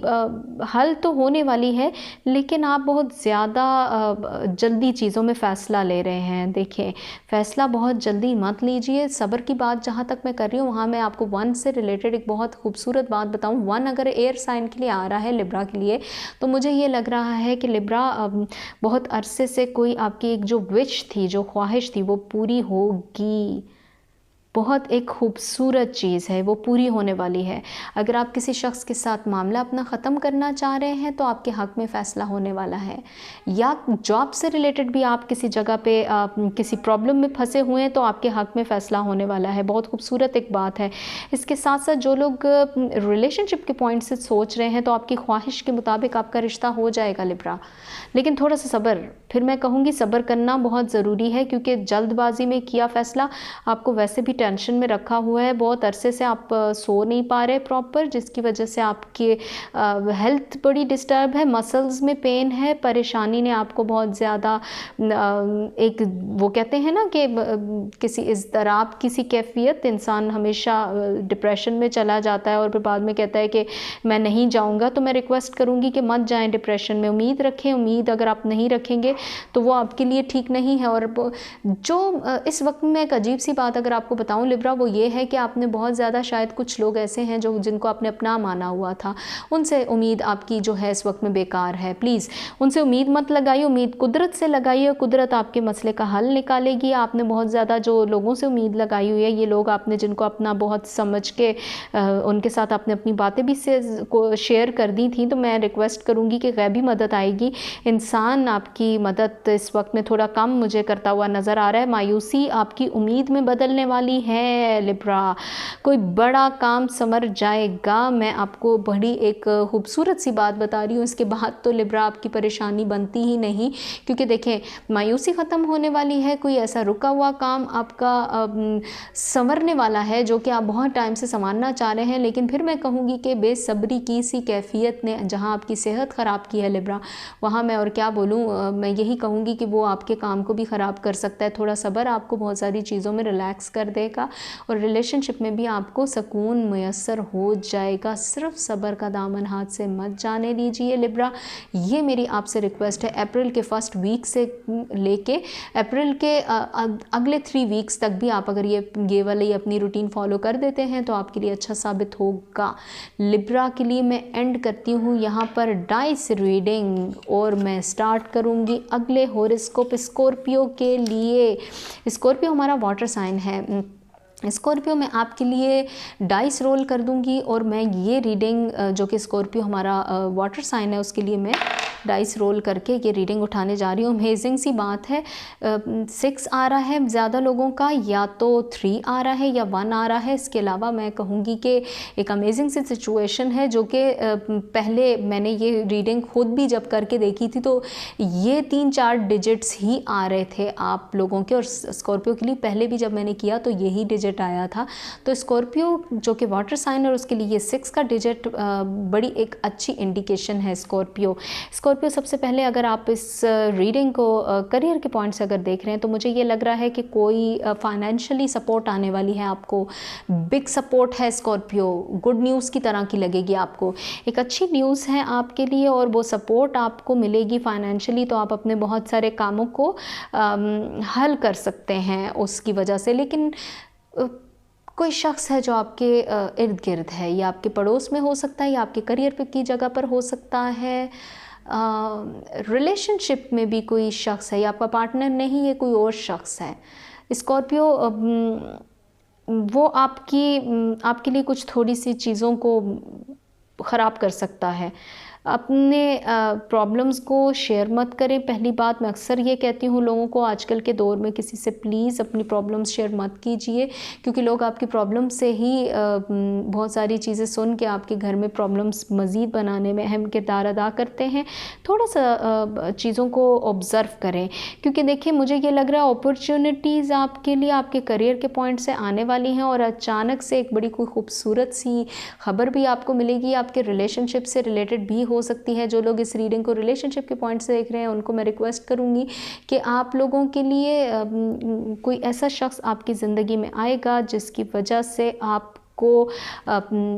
हल तो होने वाली है, लेकिन आप बहुत ज़्यादा जल्दी चीज़ों में फ़ैसला ले रहे हैं। देखें, फ़ैसला बहुत जल्दी मत लीजिए। सब्र की बात जहाँ तक मैं कर रही हूँ, वहाँ मैं आपको 1 से रिलेटेड एक बहुत खूबसूरत बात बताऊँ। 1 अगर एयर साइन के लिए आ रहा है लिब्रा के लिए, तो मुझे ये लग रहा है कि लिब्रा बहुत अरसे से कोई आपकी एक जो विश थी, जो ख्वाहिश थी, वो पूरी होगी। बहुत एक खूबसूरत चीज़ है, वो पूरी होने वाली है। अगर आप किसी शख्स के साथ मामला अपना ख़त्म करना चाह रहे हैं, तो आपके हक़ में फ़ैसला होने वाला है। या जॉब से रिलेटेड भी आप किसी जगह पे किसी प्रॉब्लम में फंसे हुए हैं, तो आपके हक़ में फ़ैसला होने वाला है। बहुत खूबसूरत एक बात है। इसके साथ साथ जो लोग रिलेशनशिप के पॉइंट से सोच रहे हैं, तो आपकी ख्वाहिश के मुताबिक आपका रिश्ता हो जाएगा लिब्रा, लेकिन थोड़ा सा सब्र, फिर मैं कहूँगी सब्र करना बहुत ज़रूरी है, क्योंकि जल्दबाजी में किया फ़ैसला आपको वैसे भी टेंशन में रखा हुआ है। बहुत अरसे से आप सो नहीं पा रहे प्रॉपर, जिसकी वजह से आपके हेल्थ बड़ी डिस्टर्ब है, मसल्स में पेन है, परेशानी ने आपको बहुत ज़्यादा एक वो कहते हैं ना कि किसी इज़्तिराब किसी कैफियत, इंसान हमेशा डिप्रेशन में चला जाता है और फिर बाद में कहता है कि मैं नहीं जाऊँगा। तो मैं रिक्वेस्ट करूँगी कि मत जाएँ डिप्रेशन में, उम्मीद रखें। उम्मीद अगर आप नहीं रखेंगे तो वो आपके लिए ठीक नहीं है। और जो इस वक्त में एक अजीब सी बात अगर आपको बताऊँ लिब्रा, वो ये है कि आपने बहुत ज़्यादा, शायद कुछ लोग ऐसे हैं जो जिनको आपने अपना माना हुआ था, उनसे उम्मीद आपकी जो है इस वक्त में बेकार है। प्लीज़ उनसे उम्मीद मत लगाइए, उम्मीद कुदरत से लगाइए, कुदरत आपके मसले का हल निकालेगी। आपने बहुत ज़्यादा जो लोगों से उम्मीद लगाई हुई है, ये लोग आपने जिनको अपना बहुत समझ के उनके साथ आपने अपनी बातें भी को शेयर कर दी थी, तो मैं रिक्वेस्ट करूँगी कि गैबी मदद आएगी। इंसान आपकी मदद इस वक्त में थोड़ा कम मुझे करता हुआ नज़र आ रहा है। मायूसी आपकी उम्मीद में बदलने वाली है लिब्रा, कोई बड़ा काम समझ जाएगा। मैं आपको बड़ी एक खूबसूरत सी बात बता रही हूँ, इसके बाद तो लिब्रा आपकी परेशानी बनती ही नहीं, क्योंकि देखें मायूसी ख़त्म होने वाली है। कोई ऐसा रुका हुआ काम आपका संवरने वाला है जो कि आप बहुत टाइम से संवारना चाह रहे हैं, लेकिन फिर मैं कहूँगी कि बेसब्री की सी कैफियत ने जहाँ आपकी सेहत ख़राब की है लिब्रा, वहाँ मैं और क्या बोलूँ, मैं यही कहूँगी कि वो आपके काम को भी ख़राब कर सकता है। थोड़ा सब्र आपको बहुत सारी चीज़ों में रिलैक्स कर देगा। रहेगा और रिलेशनशिप में भी आपको सुकून मैसर हो जाएगा। सिर्फ सब्र का दामन हाथ से मत जाने दीजिए लिब्रा, ये मेरी आपसे रिक्वेस्ट है। अप्रैल के फर्स्ट वीक से लेके अप्रैल के अगले 3 वीक्स तक भी आप अगर ये वाली अपनी रूटीन फॉलो कर देते हैं तो आपके लिए अच्छा साबित होगा। लिब्रा के लिए मैं एंड करती हूँ यहाँ पर डाइस रीडिंग और मैं स्टार्ट करूँगी अगले हॉरोस्कोप स्कॉर्पियो के लिए। स्कॉर्पियो हमारा वाटर साइन है। स्कॉर्पियो में आपके लिए डाइस रोल कर दूंगी और मैं ये रीडिंग जो कि स्कॉर्पियो हमारा वाटर साइन है उसके लिए मैं डाइस रोल करके ये रीडिंग उठाने जा रही हूँ। अमेजिंग सी बात है, 6 आ रहा है ज़्यादा लोगों का, या तो 3 आ रहा है या 1 आ रहा है। इसके अलावा मैं कहूँगी कि एक अमेजिंग सी सिचुएशन है जो कि पहले मैंने ये रीडिंग खुद भी जब करके देखी थी तो ये 3-4 डिजिट्स ही आ रहे थे आप लोगों के, और स्कॉर्पियो के लिए पहले भी जब मैंने किया तो यही डिजिट आया था। तो स्कॉर्पियो जो कि वाटर साइन है उसके लिए ये 6 का डिजिट बड़ी एक अच्छी इंडिकेशन है। स्कॉर्पियो सबसे पहले अगर आप इस रीडिंग को करियर के पॉइंट से अगर देख रहे हैं तो मुझे ये लग रहा है कि कोई फाइनेंशियली सपोर्ट आने वाली है आपको, बिग सपोर्ट है स्कॉर्पियो, गुड न्यूज़ की तरह की लगेगी आपको, एक अच्छी न्यूज़ है आपके लिए और वो सपोर्ट आपको मिलेगी फाइनेंशियली, तो आप अपने बहुत सारे कामों को हल कर सकते हैं उसकी वजह से। लेकिन कोई शख्स है जो आपके इर्द गिर्द है, या आपके पड़ोस में हो सकता है या आपके करियर की जगह पर हो सकता है, रिलेशनशिप में भी कोई शख्स है, या आपका पार्टनर नहीं है कोई और शख्स है। स्कॉर्पियो वो आपके लिए कुछ थोड़ी सी चीज़ों को ख़राब कर सकता है। अपने प्रॉब्लम्स को शेयर मत करें। पहली बात मैं अक्सर ये कहती हूँ लोगों को, आजकल के दौर में किसी से प्लीज़ अपनी प्रॉब्लम्स शेयर मत कीजिए, क्योंकि लोग आपकी प्रॉब्लम से ही बहुत सारी चीज़ें सुन के आपके घर में प्रॉब्लम्स मज़ीद बनाने में अहम किरदार अदा करते हैं। थोड़ा सा चीज़ों को ऑब्ज़र्व करें, क्योंकि देखिए मुझे ये लग रहा है अपॉर्चुनिटीज़ आपके लिए आपके करियर के पॉइंट से आने वाली हैं, और अचानक से एक बड़ी कोई खूबसूरत सी खबर भी आपको मिलेगी, आपके रिलेशनशिप से रिलेटेड भी हो सकती है। जो लोग इस रीडिंग को रिलेशनशिप के पॉइंट से देख रहे हैं उनको मैं रिक्वेस्ट करूंगी कि आप लोगों के लिए कोई ऐसा शख्स आपकी ज़िंदगी में आएगा जिसकी वजह से आपको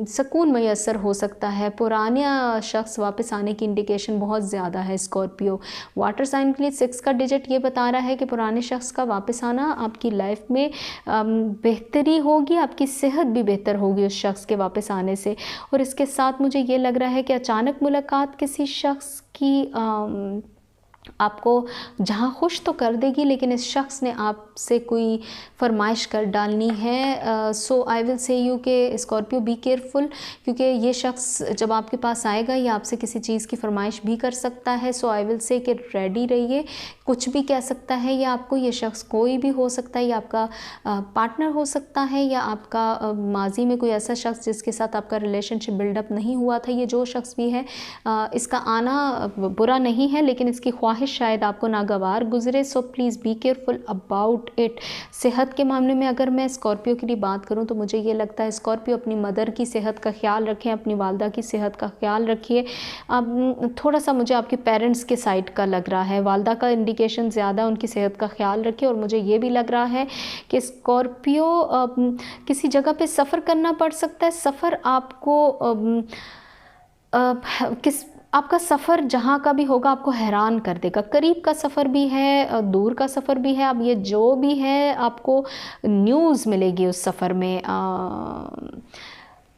सुकून मैसर हो सकता है। पुराना शख्स वापस आने की इंडिकेशन बहुत ज़्यादा है। स्कॉर्पियो वाटर साइन के लिए 6 का डिजिट ये बता रहा है कि पुराने शख्स का वापस आना आपकी लाइफ में बेहतरी होगी, आपकी सेहत भी बेहतर होगी उस शख्स के वापस आने से। और इसके साथ मुझे ये लग रहा है कि अचानक मुलाकात किसी शख्स की आपको जहाँ खुश तो कर देगी, लेकिन इस शख्स ने आपसे कोई फरमाइश कर डालनी है। सो आई विल से यू कि स्कॉर्पियो बी केयरफुल, क्योंकि ये शख्स जब आपके पास आएगा ये आपसे किसी चीज़ की फरमाइश भी कर सकता है। सो आई विल से कि रेडी रहिए, कुछ भी कह सकता है ये आपको। ये शख्स कोई भी हो सकता है, ये आपका पार्टनर हो सकता है, या आपका माजी में कोई ऐसा शख्स जिसके साथ आपका रिलेशनशिप बिल्डअप नहीं हुआ था। ये जो शख्स भी है इसका आना बुरा नहीं है, लेकिन इसकी ख्वाहिश शायद आपको नागवार गुजरे। So please be careful about it. सेहत के मामले में अगर मैं स्कॉर्पियो के लिए बात करूं तो मुझे ये लगता है स्कॉर्पियो अपनी मदर की सेहत का ख्याल रखें, अपनी वालदा की सेहत का ख्याल रखिए। अब थोड़ा सा मुझे आपके पेरेंट्स के साइड का लग रहा है, वालदा का इंडिकेशन ज़्यादा, उनकी सेहत का ख्याल रखिए। और मुझे ये भी लग रहा है कि स्कॉर्पियो किसी जगह पे सफ़र करना पड़ सकता है। सफ़र आपको आपका सफ़र जहाँ का भी होगा आपको हैरान कर देगा। करीब का सफ़र भी है, दूर का सफ़र भी है। अब ये जो भी है आपको न्यूज़ मिलेगी उस सफ़र में।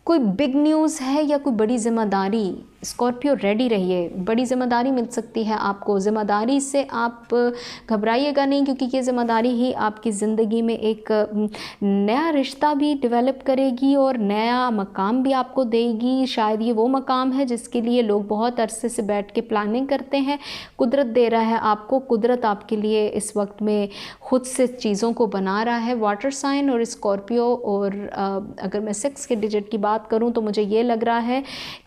कोई बिग न्यूज़ है या कोई बड़ी ज़िम्मेदारी, स्कॉर्पियो रेडी रहिए, बड़ी ज़िम्मेदारी मिल सकती है आपको। ज़िम्मेदारी से आप घबराइएगा नहीं, क्योंकि ये ज़िम्मेदारी ही आपकी ज़िंदगी में एक नया रिश्ता भी डेवलप करेगी और नया मकाम भी आपको देगी। शायद ये वो मकाम है जिसके लिए लोग बहुत अरसे से बैठ के प्लानिंग करते हैं। कुदरत दे रहा है आपको, कुदरत आपके लिए इस वक्त में खुद से चीज़ों को बना रहा है। वाटर साइन और स्कॉर्पियो, और अगर मैं 6 के डिजिट की बात करूं तो मुझे ये लग रहा है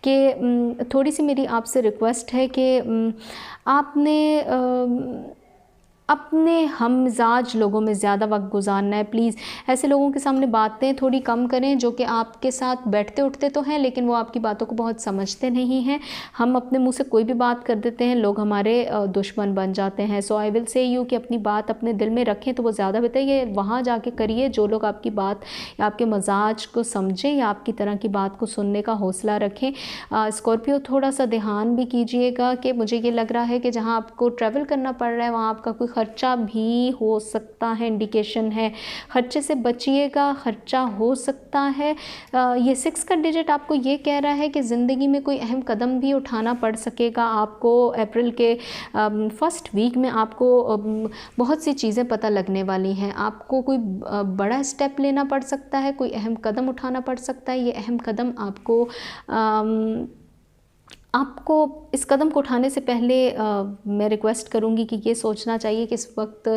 कि थोड़ी सी मेरी आपसे रिक्वेस्ट है कि अपने हममिजाज लोगों में ज़्यादा वक्त गुजारना है। प्लीज़ ऐसे लोगों के सामने बातें थोड़ी कम करें जो कि आपके साथ बैठते उठते तो हैं लेकिन वो आपकी बातों को बहुत समझते नहीं हैं। हम अपने मुंह से कोई भी बात कर देते हैं, लोग हमारे दुश्मन बन जाते हैं। So I will say you कि अपनी बात अपने दिल में रखें तो वो ज़्यादा बेहतर है। ये वहाँ जाके करिए जो लोग आपकी बात या आपके मजाज को समझें या आपकी तरह की बात को सुनने का हौसला रखें। स्कॉर्पियो थोड़ा सा ध्यान भी कीजिएगा कि मुझे ये लग रहा है कि जहाँ आपको ट्रैवल करना पड़ रहा है वहाँ आपका कोई ख़र्चा भी हो सकता है, इंडिकेशन है। ख़र्चे से बचिएगा, ख़र्चा हो सकता है। ये 6 का डिजिट आपको ये कह रहा है कि ज़िंदगी में कोई अहम कदम भी उठाना पड़ सकेगा आपको। अप्रैल के फर्स्ट वीक में आपको बहुत सी चीज़ें पता लगने वाली हैं। आपको कोई बड़ा स्टेप लेना पड़ सकता है, कोई अहम कदम उठाना पड़ सकता है। ये अहम कदम आपको इस कदम को उठाने से पहले मैं रिक्वेस्ट करूंगी कि ये सोचना चाहिए कि इस वक्त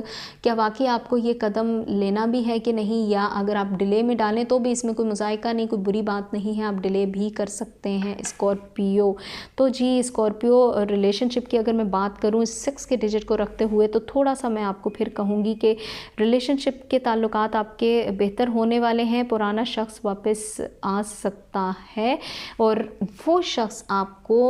क्या वाकई आपको ये कदम लेना भी है कि नहीं, या अगर आप डिले में डालें तो भी इसमें कोई मुज़ायका नहीं, कोई बुरी बात नहीं है, आप डिले भी कर सकते हैं स्कॉर्पियो। तो जी स्कॉर्पियो रिलेशनशिप की अगर मैं बात करूँ इस 6 के डिजिट को रखते हुए तो थोड़ा सा मैं आपको फिर कहूँगी कि रिलेशनशिप के ताल्लुकात आपके बेहतर होने वाले हैं। पुराना शख्स वापस आ सकता है और वो शख्स आपको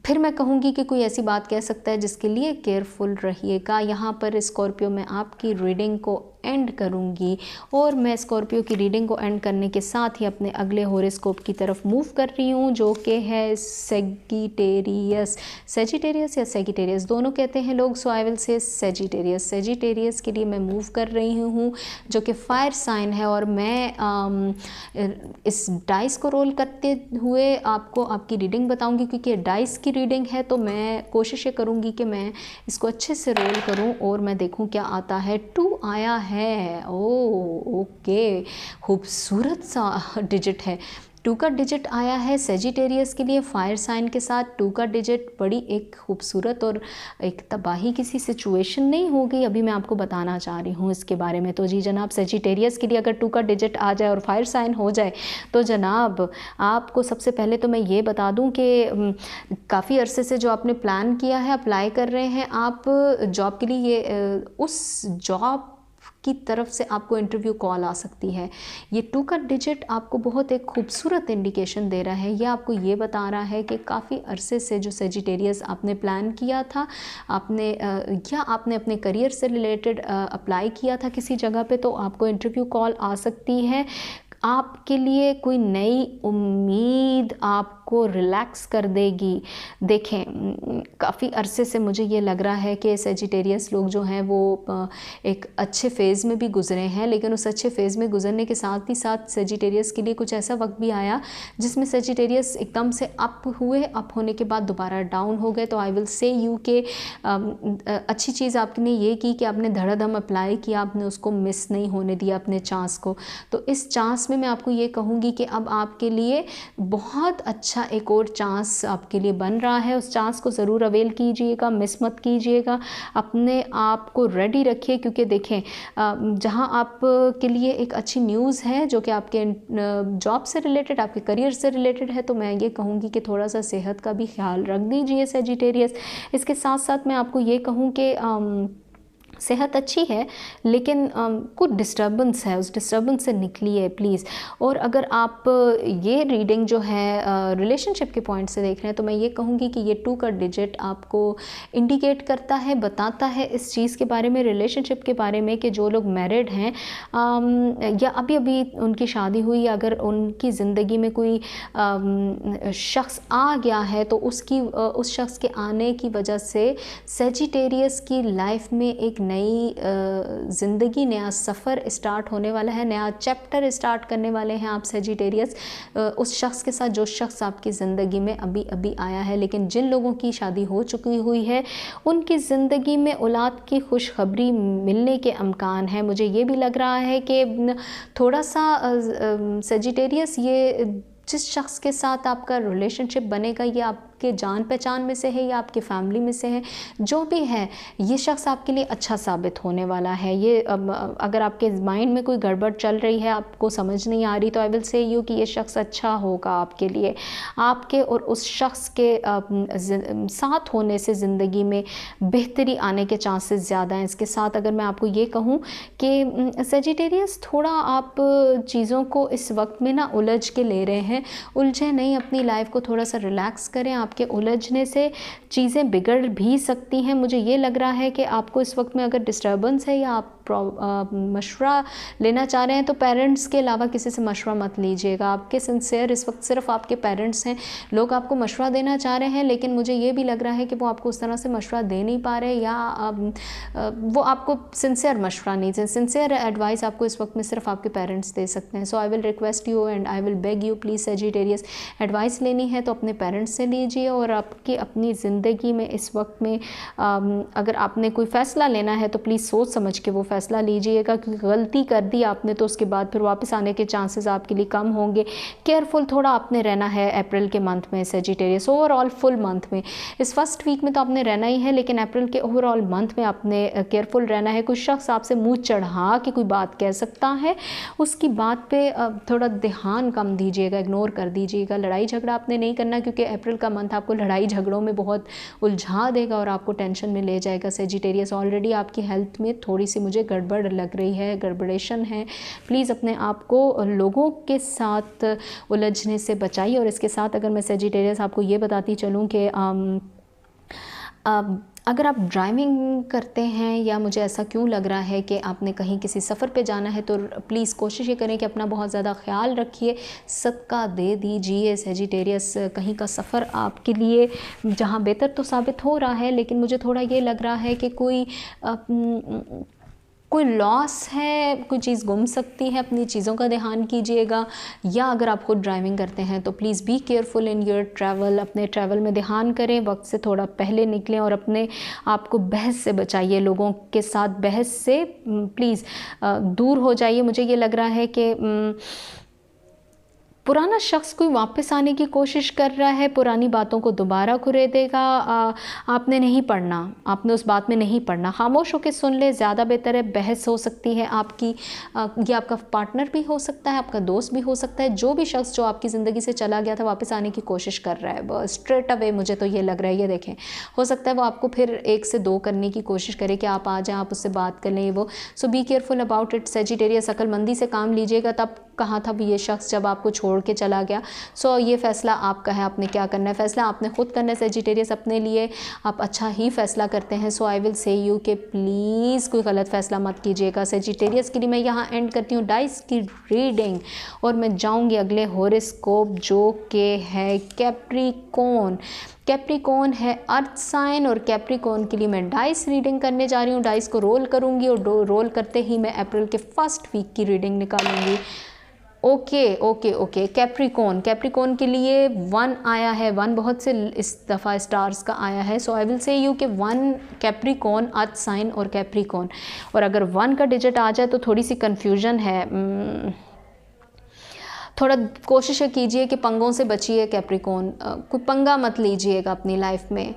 फिर मैं कहूँगी कि कोई ऐसी बात कह सकता है जिसके लिए केयरफुल रहिएगा। यहाँ पर स्कॉर्पियो मैं आपकी रीडिंग को एंड करूँगी और मैं स्कॉर्पियो की रीडिंग को एंड करने के साथ ही अपने अगले हॉरोस्कोप की तरफ मूव कर रही हूँ जो कि है सेजिटेरियस। सेजिटेरियस या सेजिटेरियस दोनों कहते हैं लोग, so I will say Sagittarius. Sagittarius के लिए मैं मूव कर रही हूँ जो कि फायर साइन है और मैं इस डाइस को रोल करते हुए आपको आपकी रीडिंग बताऊँगी क्योंकि डाइस की रीडिंग है तो मैं कोशिश ये करूँगी कि मैं इसको अच्छे से रोल करूँ और मैं देखूँ क्या आता है। 2 आया है। ओके, खूबसूरत सा डिजिट है। 2 का डिजिट आया है सेजिटेरियस के लिए फायर साइन के साथ। 2 का डिजिट बड़ी एक खूबसूरत और एक तबाही किसी सिचुएशन नहीं हो गई, अभी मैं आपको बताना चाह रही हूँ इसके बारे में। तो जी जनाब सेजिटेरियस के लिए अगर 2 का डिजिट आ जाए और फायर साइन हो जाए तो जनाब आपको सबसे पहले तो मैं ये बता दूँ कि काफ़ी अरसे से जो आपने प्लान किया है, अप्लाई कर रहे हैं आप जॉब के लिए, ये उस जॉब की तरफ से आपको इंटरव्यू कॉल आ सकती है। ये 2 का डिजिट आपको बहुत एक खूबसूरत इंडिकेशन दे रहा है। ये आपको ये बता रहा है कि काफ़ी अरसे से जो सेजिटेरियस आपने प्लान किया था, आपने या आपने अपने करियर से रिलेटेड अप्लाई किया था किसी जगह पे, तो आपको इंटरव्यू कॉल आ सकती है। आपके लिए कोई नई उम्मीद आपको रिलैक्स कर देगी। देखें काफ़ी अरसे से मुझे ये लग रहा है कि सेजिटेरियस लोग जो हैं वो एक अच्छे फ़ेज़ में भी गुज़रे हैं, लेकिन उस अच्छे फ़ेज़ में गुज़रने के साथ ही साथ सेजिटेरियस के लिए कुछ ऐसा वक्त भी आया जिसमें सेजिटेरियस एकदम से अप हुए, अप होने के बाद दोबारा डाउन हो गए। तो आई विल से यू के अच्छी चीज़ आपने ये की कि आपने धड़ाधड़ अप्लाई किया, आपने उसको मिस नहीं होने दिया अपने चांस को। तो इस चांस में मैं आपको ये कहूँगी कि अब आपके लिए बहुत अच्छा एक और चांस आपके लिए बन रहा है। उस चांस को ज़रूर अवेल कीजिएगा, मिस मत कीजिएगा, अपने आप को रेडी रखिए क्योंकि देखें जहाँ आप के लिए एक अच्छी न्यूज़ है जो कि आपके जॉब से रिलेटेड, आपके करियर से रिलेटेड है, तो मैं ये कहूँगी कि थोड़ा सा सेहत का भी ख्याल रख दीजिए सेजिटेरियस। इसके साथ साथ मैं आपको ये कहूँ कि सेहत अच्छी है लेकिन कुछ डिस्टर्बेंस है, उस डिस्टर्बेंस से निकलिए प्लीज़। और अगर आप ये रीडिंग जो है रिलेशनशिप के पॉइंट से देख रहे हैं तो मैं ये कहूँगी कि ये 2 का डिजिट आपको इंडिकेट करता है, बताता है इस चीज़ के बारे में, रिलेशनशिप के बारे में कि जो लोग मैरिड हैं या अभी अभी उनकी शादी हुई, अगर उनकी ज़िंदगी में कोई शख्स आ गया है तो उस शख्स के आने की वजह से सेजिटेरियस की लाइफ में एक नई ज़िंदगी, नया सफ़र स्टार्ट होने वाला है, नया चैप्टर स्टार्ट करने वाले हैं आप सेजिटेरियस उस शख्स के साथ जो शख्स आपकी ज़िंदगी में अभी अभी आया है। लेकिन जिन लोगों की शादी हो चुकी हुई है उनकी ज़िंदगी में औलाद की खुशखबरी मिलने के अमकान है। मुझे ये भी लग रहा है कि थोड़ा सा सेजिटेरियस ये जिस शख्स के साथ आपका रिलेशनशिप बनेगा ये आप आपके जान पहचान में से है या आपके फैमिली में से है, जो भी है ये शख्स आपके लिए अच्छा साबित होने वाला है। ये अगर आपके माइंड में कोई गड़बड़ चल रही है, आपको समझ नहीं आ रही, तो आई विल से यू कि ये शख्स अच्छा होगा आपके लिए। आपके और उस शख्स के साथ होने से ज़िंदगी में बेहतरी आने के चांसेस ज़्यादा हैं। इसके साथ अगर मैं आपको ये कहूँ कि सेजिटेरियस थोड़ा आप चीज़ों को इस वक्त में ना उलझ के ले रहे हैं, उलझे नहीं, अपनी लाइफ को थोड़ा सा रिलैक्स करें। आपके उलझने से चीज़ें बिगड़ भी सकती हैं। मुझे ये लग रहा है कि आपको इस वक्त में अगर डिस्टर्बेंस है या आप मशवरा लेना चाह रहे हैं तो पेरेंट्स के अलावा किसी से मशवरा मत लीजिएगा। आपके सिंसियर इस वक्त सिर्फ आपके पेरेंट्स हैं। लोग आपको मशवरा देना चाह रहे हैं, लेकिन मुझे ये भी लग रहा है कि वो आपको उस तरह से मशवरा दे नहीं पा रहे, या वो आपको सिंसियर मशवरा नहीं दे। सिंसियर एडवाइस आपको इस वक्त में सिर्फ आपके पेरेंट्स दे सकते हैं। So I will request you and I will beg you, please Sagittarius, advice लेनी है तो अपने पेरेंट्स से लीजिए। और आपकी अपनी ज़िंदगी में इस वक्त में अगर आपने कोई फ़ैसला लेना है तो प्लीज़ सोच समझ के वो फ़ैसला लीजिएगा, क्योंकि गलती कर दी आपने तो उसके बाद फिर वापस आने के चांसेस आपके लिए कम होंगे। केयरफुल थोड़ा आपने रहना है अप्रैल के मंथ में सेजिटेरियस, ओवरऑल फुल मंथ में। इस फर्स्ट वीक में तो आपने रहना ही है, लेकिन अप्रैल के ओवरऑल मंथ में आपने केयरफुल रहना है। कुछ शख्स आपसे मुंह चढ़ा के कोई बात कह सकता है, उसकी बात पे थोड़ा ध्यान कम दीजिएगा, इग्नोर कर दीजिएगा। लड़ाई झगड़ा आपने नहीं करना, क्योंकि अप्रैल का मंथ आपको लड़ाई झगड़ों में बहुत उलझा देगा और आपको टेंशन में ले जाएगा। सेजिटेरियस ऑलरेडी आपकी हेल्थ में थोड़ी सी मुझे गड़बड़ लग रही है, गड़बड़ेशन है। प्लीज़ अपने आप को लोगों के साथ उलझने से बचाइए। और इसके साथ अगर मैं सेजिटेरियस आपको ये बताती चलूँ कि अगर आप ड्राइविंग करते हैं या मुझे ऐसा क्यों लग रहा है कि आपने कहीं किसी सफ़र पे जाना है, तो प्लीज़ कोशिश ये करें कि अपना बहुत ज़्यादा ख्याल रखिए, सदका दे दीजिए। सेजिटेरियस कहीं का सफ़र आपके लिए जहाँ बेहतर तो साबित हो रहा है, लेकिन मुझे थोड़ा ये लग रहा है कि कोई लॉस है, कोई चीज़ गुम सकती है। अपनी चीज़ों का ध्यान कीजिएगा। या अगर आप खुद ड्राइविंग करते हैं तो please be careful in your travel. अपने ट्रैवल में ध्यान करें, वक्त से थोड़ा पहले निकलें और अपने आप को बहस से बचाइए। लोगों के साथ बहस से प्लीज़ दूर हो जाइए। मुझे ये लग रहा है कि पुराना शख्स कोई वापस आने की कोशिश कर रहा है, पुरानी बातों को दोबारा कुरेदेगा। आपने नहीं पढ़ना, आपने उस बात में नहीं पढ़ना, खामोश होकर सुन ले, ज़्यादा बेहतर है। बहस हो सकती है आपकी, ये आपका पार्टनर भी हो सकता है, आपका दोस्त भी हो सकता है। जो भी शख्स जो आपकी ज़िंदगी से चला गया था वापस आने की कोशिश कर रहा है, वो स्ट्रेट अवे मुझे तो ये लग रहा है। ये देखें, हो सकता है वो आपको फिर 1 से 2 करने की कोशिश करे कि आप आ जाएँ, आप उससे बात कर लें। वो so be careful about it Sagittarius. अक्लमंदी से काम लीजिएगा। तब कहाँ था ये शख्स जब आपको छोड़ के चला गया। सो ये फ़ैसला आपका है, आपने क्या करना है, फ़ैसला आपने खुद करना है। सेजिटेरियस अपने लिए आप अच्छा ही फ़ैसला करते हैं। So I will say you कि प्लीज़ कोई गलत फ़ैसला मत कीजिएगा। सेजिटेरियस के लिए मैं यहाँ एंड करती हूँ डाइस की रीडिंग, और मैं जाऊँगी अगले हॉरोस्कोप जो कि है कैप्रिकॉर्न। कैप्रिकॉर्न है अर्थ साइन, और कैप्रिकॉर्न के लिए मैं डाइस रीडिंग करने जा रही हूँ। डाइस को रोल करूँगी और रोल करते ही मैं अप्रैल के फर्स्ट वीक की रीडिंग निकालूंगी। ओके। कैप्रिकॉर्न के लिए 1 आया है। 1 बहुत से इस दफ़ा स्टार्स का आया है। सो आई विल से यू कि 1 कैप्रिकॉर्न, अर्थ साइन और कैप्रिकॉर्न। और अगर 1 का डिजिट आ जाए तो थोड़ी सी कन्फ्यूजन है। थोड़ा कोशिश कीजिए कि पंगों से बचिए कैप्रिकॉर्न, कोई पंगा मत लीजिएगा अपनी लाइफ में।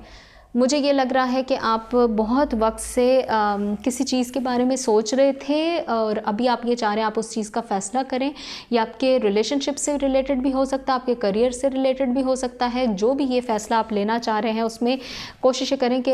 मुझे ये लग रहा है कि आप बहुत वक्त से किसी चीज़ के बारे में सोच रहे थे और अभी आप ये चाह रहे हैं आप उस चीज़ का फ़ैसला करें। या आपके रिलेशनशिप से रिलेटेड भी हो सकता है, आपके करियर से रिलेटेड भी हो सकता है। जो भी ये फ़ैसला आप लेना चाह रहे हैं उसमें कोशिश करें कि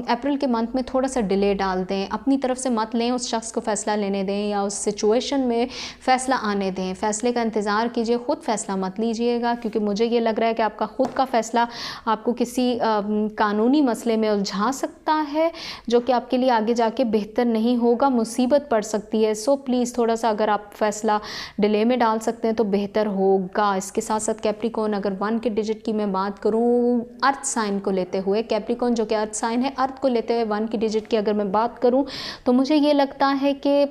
अप्रैल के मंथ में थोड़ा सा डिले डाल दें, अपनी तरफ से मत लें, उस शख्स को फ़ैसला लेने दें या उस सिचुएशन में फ़ैसला आने दें। फ़ैसले का इंतज़ार कीजिए, ख़ुद फ़ैसला मत लीजिएगा, क्योंकि मुझे ये लग रहा है कि आपका ख़ुद का फ़ैसला आपको किसी कानूनी मसले में उलझा सकता है, जो कि आपके लिए आगे जाके बेहतर नहीं होगा, मुसीबत पड़ सकती है। सो प्लीज़ थोड़ा सा अगर आप फ़ैसला डिले में डाल सकते हैं तो बेहतर होगा। इसके साथ साथ कैप्रिकॉर्न, अगर 1 के डिजिट की मैं बात करूं अर्थ साइन को लेते हुए, कैप्रिकॉर्न जो कि अर्थ साइन है, अर्थ को लेते हुए 1 की डिजिट की अगर मैं बात करूं तो मुझे ये लगता है कि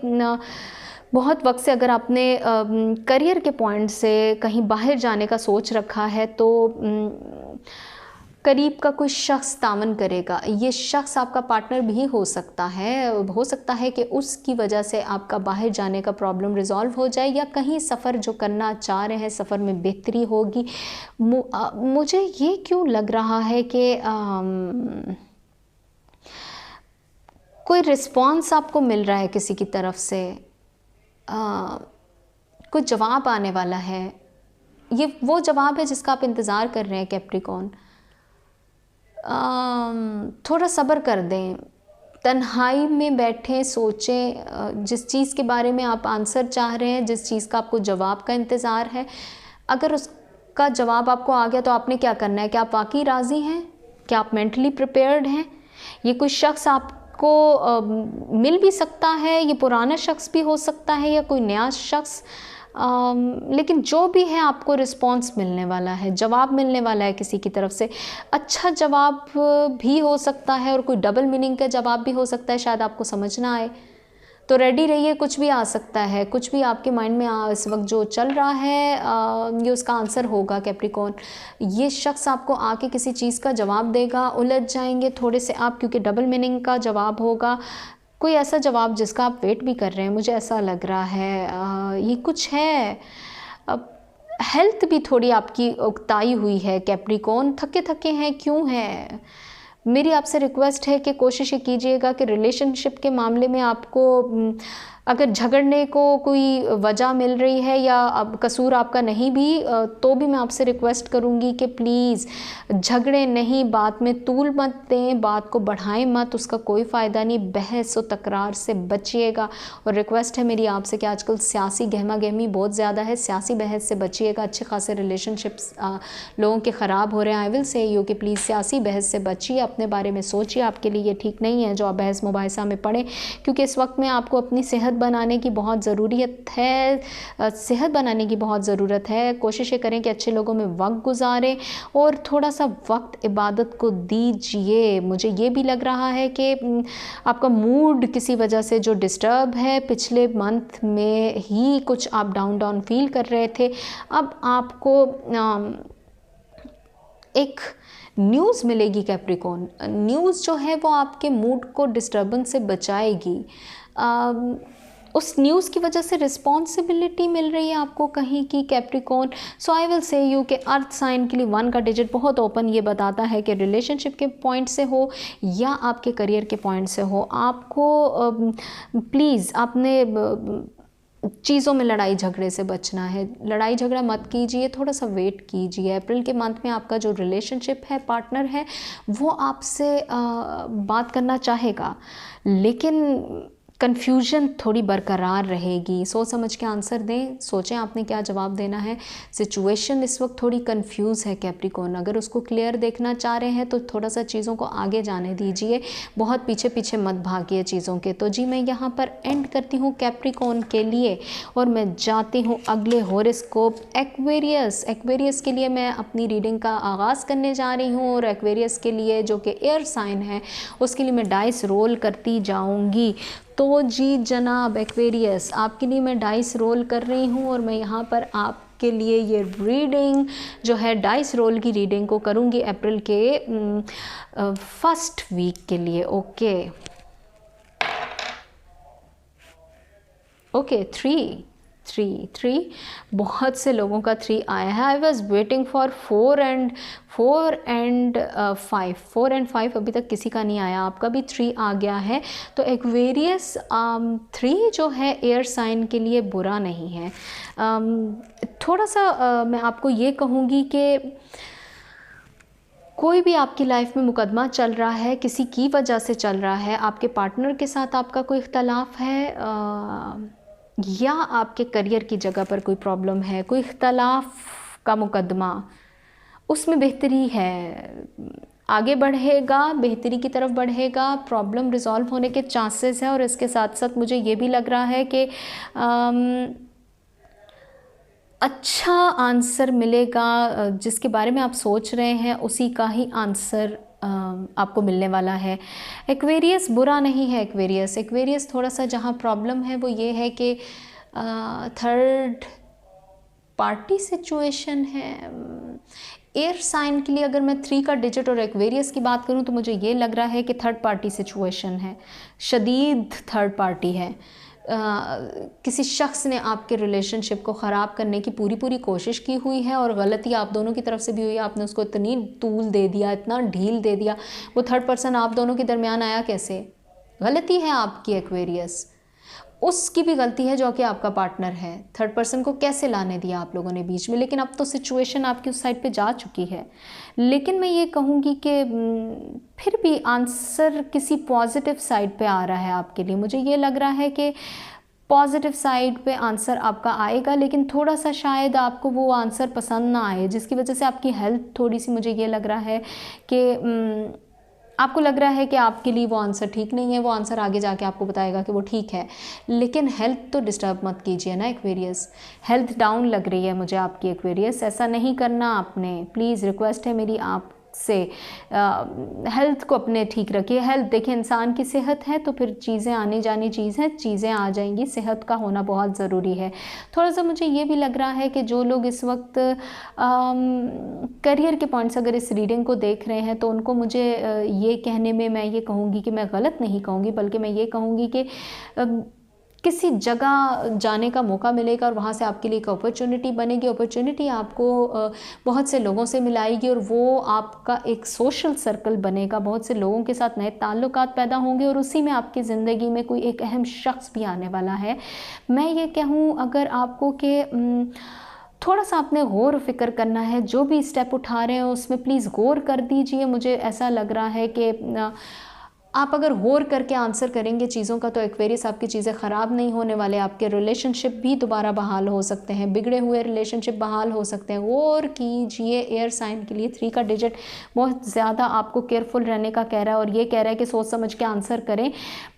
बहुत वक्त से अगर आपने करियर के पॉइंट से कहीं बाहर जाने का सोच रखा है तो करीब का कोई शख्स तावन करेगा। ये शख्स आपका पार्टनर भी हो सकता है कि उसकी वजह से आपका बाहर जाने का प्रॉब्लम रिज़ॉल्व हो जाए, या कहीं सफ़र जो करना चाह रहे हैं सफ़र में बेहतरी होगी। मुझे ये क्यों लग रहा है कि कोई रिस्पॉन्स आपको मिल रहा है किसी की तरफ से, कोई जवाब आने वाला है। ये वो जवाब है जिसका आप इंतज़ार कर रहे हैं कैप्रिकॉर्न। थोड़ा सब्र कर दें, तन्हाई में बैठें, सोचें जिस चीज़ के बारे में आप आंसर चाह रहे हैं, जिस चीज़ का आपको जवाब का इंतज़ार है, अगर उसका जवाब आपको आ गया तो आपने क्या करना है? क्या आप वाकई राज़ी हैं? क्या आप मेंटली प्रिपेयर्ड हैं? ये कोई शख्स आपको मिल भी सकता है, ये पुराना शख्स भी हो सकता है या कोई नया शख्स, लेकिन जो भी है आपको रिस्पॉन्स मिलने वाला है, जवाब मिलने वाला है किसी की तरफ से। अच्छा जवाब भी हो सकता है और कोई डबल मीनिंग का जवाब भी हो सकता है, शायद आपको समझ ना आए। तो रेडी रहिए, कुछ भी आ सकता है, कुछ भी आपके माइंड में इस वक्त जो चल रहा है ये उसका आंसर होगा कैप्रिकॉर्न। ये शख्स आपको आके किसी चीज़ का जवाब देगा, उलझ जाएंगे थोड़े से आप, क्योंकि डबल मीनिंग का जवाब होगा, कोई ऐसा जवाब जिसका आप वेट भी कर रहे हैं, मुझे ऐसा लग रहा है। ये कुछ है, हेल्थ भी थोड़ी आपकी उकताई हुई है कैप्रिकॉर्न, थके थके हैं, क्यों है? मेरी आपसे रिक्वेस्ट है कि कोशिश ये कीजिएगा कि रिलेशनशिप के मामले में आपको अगर झगड़ने को कोई वजह मिल रही है या अब कसूर आपका नहीं भी, तो भी मैं आपसे रिक्वेस्ट करूँगी कि प्लीज़ झगड़े नहीं, बात में तूल मत दें, बात को बढ़ाएं मत, उसका कोई फ़ायदा नहीं, बहस और तकरार से बचिएगा। और रिक्वेस्ट है मेरी आपसे कि आजकल सियासी गहमा गहमी बहुत ज़्यादा है, सियासी बहस से बचिएगा। अच्छे खासे रिलेशनशिप्स लोगों के ख़राब हो रहे हैं। आई विल से यू कि प्लीज़ सियासी बहस से बचिए, अपने बारे में सोचिए, आपके लिए ये ठीक नहीं है जो आप बहस मुबाहिसा में पड़ें, क्योंकि इस वक्त में आपको अपनी सेहत बनाने की बहुत ज़रूरत है, सेहत बनाने की बहुत ज़रूरत है। कोशिश करें कि अच्छे लोगों में वक्त गुजारें और थोड़ा सा वक्त इबादत को दीजिए। मुझे ये भी लग रहा है कि आपका मूड किसी वजह से जो डिस्टर्ब है, पिछले मंथ में ही कुछ आप डाउन फील कर रहे थे, अब आपको एक न्यूज़ मिलेगी कैप्रिकॉर्न। न्यूज़ जो है वो आपके मूड को डिस्टर्बेंस से बचाएगी। उस न्यूज़ की वजह से रिस्पॉन्सिबिलिटी मिल रही है आपको कहीं की Capricorn. So I will say you कि अर्थ साइन के लिए 1 का डिजिट बहुत ओपन ये बताता है कि रिलेशनशिप के पॉइंट से हो या आपके करियर के पॉइंट से हो, आपको प्लीज़ अपने चीज़ों में लड़ाई झगड़े से बचना है। लड़ाई झगड़ा मत कीजिए, थोड़ा सा वेट कीजिए। अप्रैल के मंथ में आपका जो रिलेशनशिप है, पार्टनर है, वो आपसे बात करना चाहेगा, लेकिन कन्फ्यूजन थोड़ी बरकरार रहेगी। सोच समझ के आंसर दें, सोचें आपने क्या जवाब देना है। सिचुएशन इस वक्त थोड़ी कंफ्यूज है कैप्रिकॉर्न, अगर उसको क्लियर देखना चाह रहे हैं तो थोड़ा सा चीज़ों को आगे जाने दीजिए, बहुत पीछे पीछे मत भागिए चीज़ों के। तो जी मैं यहाँ पर एंड करती हूँ कैप्रिकॉर्न के लिए और मैं जाती हूँ अगले हॉरोस्कोप एक्वेरियस। एक्वेरियस के लिए मैं अपनी रीडिंग का आगाज़ करने जा रही हूँ और एक्वेरियस के लिए जो कि एयर साइन है उसके लिए मैं डाइस रोल करती जाऊँगी। तो जी जनाब एक्वेरियस, आपके लिए मैं डाइस रोल कर रही हूँ और मैं यहाँ पर आपके लिए ये रीडिंग जो है डाइस रोल की रीडिंग को करूँगी अप्रैल के फर्स्ट वीक के लिए। ओके 3 बहुत से लोगों का 3 आया है। I was waiting for 4 and 5 अभी तक किसी का नहीं आया, आपका भी 3 आ गया है। तो एक्वेरियस 3 जो है एयर साइन के लिए बुरा नहीं है। थोड़ा सा मैं आपको ये कहूँगी कि कोई भी आपकी लाइफ में मुकदमा चल रहा है, किसी की वजह से चल रहा है, आपके पार्टनर के साथ आपका कोई इख्तलाफ है या आपके करियर की जगह पर कोई प्रॉब्लम है, कोई इख्तलाफ का मुकदमा, उसमें बेहतरी है, आगे बढ़ेगा, बेहतरी की तरफ बढ़ेगा, प्रॉब्लम रिज़ॉल्व होने के चांसेस हैं। और इसके साथ साथ मुझे ये भी लग रहा है कि अच्छा आंसर मिलेगा, जिसके बारे में आप सोच रहे हैं उसी का ही आंसर आपको मिलने वाला है। एक्वेरियस बुरा नहीं है। एक्वेरियस थोड़ा सा जहाँ प्रॉब्लम है वो ये है कि थर्ड पार्टी सिचुएशन है, एयर साइन के लिए अगर मैं 3 का डिजिट और एक्वेरियस की बात करूं तो मुझे ये लग रहा है कि थर्ड पार्टी सिचुएशन है, शदीद थर्ड पार्टी है। किसी शख्स ने आपके रिलेशनशिप को ख़राब करने की पूरी कोशिश की हुई है और गलती आप दोनों की तरफ से भी हुई है। आपने उसको इतनी तूल दे दिया, इतना ढील दे दिया। वो थर्ड पर्सन आप दोनों के दरमियान आया कैसे? गलती है आपकी एक्वेरियस, उसकी भी गलती है जो कि आपका पार्टनर है। थर्ड पर्सन को कैसे लाने दिया आप लोगों ने बीच में? लेकिन अब तो सिचुएशन आपकी उस साइड पे जा चुकी है। लेकिन मैं ये कहूँगी कि फिर भी आंसर किसी पॉजिटिव साइड पे आ रहा है आपके लिए। मुझे ये लग रहा है कि पॉजिटिव साइड पे आंसर आपका आएगा, लेकिन थोड़ा सा शायद आपको वो आंसर पसंद ना आए, जिसकी वजह से आपकी हेल्थ थोड़ी सी, मुझे ये लग रहा है कि आपको लग रहा है कि आपके लिए वो आंसर ठीक नहीं है। वो आंसर आगे जाके आपको बताएगा कि वो ठीक है, लेकिन हेल्थ तो डिस्टर्ब मत कीजिए ना एक्वेरियस। हेल्थ डाउन लग रही है मुझे आपकी एक्वेरियस, ऐसा नहीं करना आपने। प्लीज़ रिक्वेस्ट है मेरी आप से, हेल्थ को अपने ठीक रखिए। हेल्थ देखिए, इंसान की सेहत है तो फिर चीज़ें आनी जानी चीज़ है, चीज़ें आ जाएंगी। सेहत का होना बहुत ज़रूरी है। थोड़ा सा मुझे ये भी लग रहा है कि जो लोग इस वक्त करियर के पॉइंट्स अगर इस रीडिंग को देख रहे हैं तो उनको मुझे ये कहने में, मैं ये कहूँगी कि मैं गलत नहीं कहूँगी, बल्कि मैं ये कहूँगी कि किसी जगह जाने का मौका मिलेगा और वहाँ से आपके लिए एक अपॉर्चुनिटी बनेगी। अपॉर्चुनिटी आपको बहुत से लोगों से मिलाएगी और वो आपका एक सोशल सर्कल बनेगा। बहुत से लोगों के साथ नए ताल्लुकात पैदा होंगे और उसी में आपकी ज़िंदगी में कोई एक अहम शख्स भी आने वाला है। मैं ये कहूँ अगर आपको कि थोड़ा सा आपने गौर फिक्र करना है, जो भी स्टेप उठा रहे हैं उसमें प्लीज़ गौर कर दीजिए। मुझे ऐसा लग रहा है कि आप अगर गौर करके आंसर करेंगे चीज़ों का तो एक्वेरियस आपकी चीज़ें ख़राब नहीं होने वाले। आपके रिलेशनशिप भी दोबारा बहाल हो सकते हैं, बिगड़े हुए रिलेशनशिप बहाल हो सकते हैं। गौर कीजिए। एयर साइन के लिए 3 का डिजिट बहुत ज़्यादा आपको केयरफुल रहने का कह रहा है और ये कह रहा है कि सोच समझ के आंसर करें,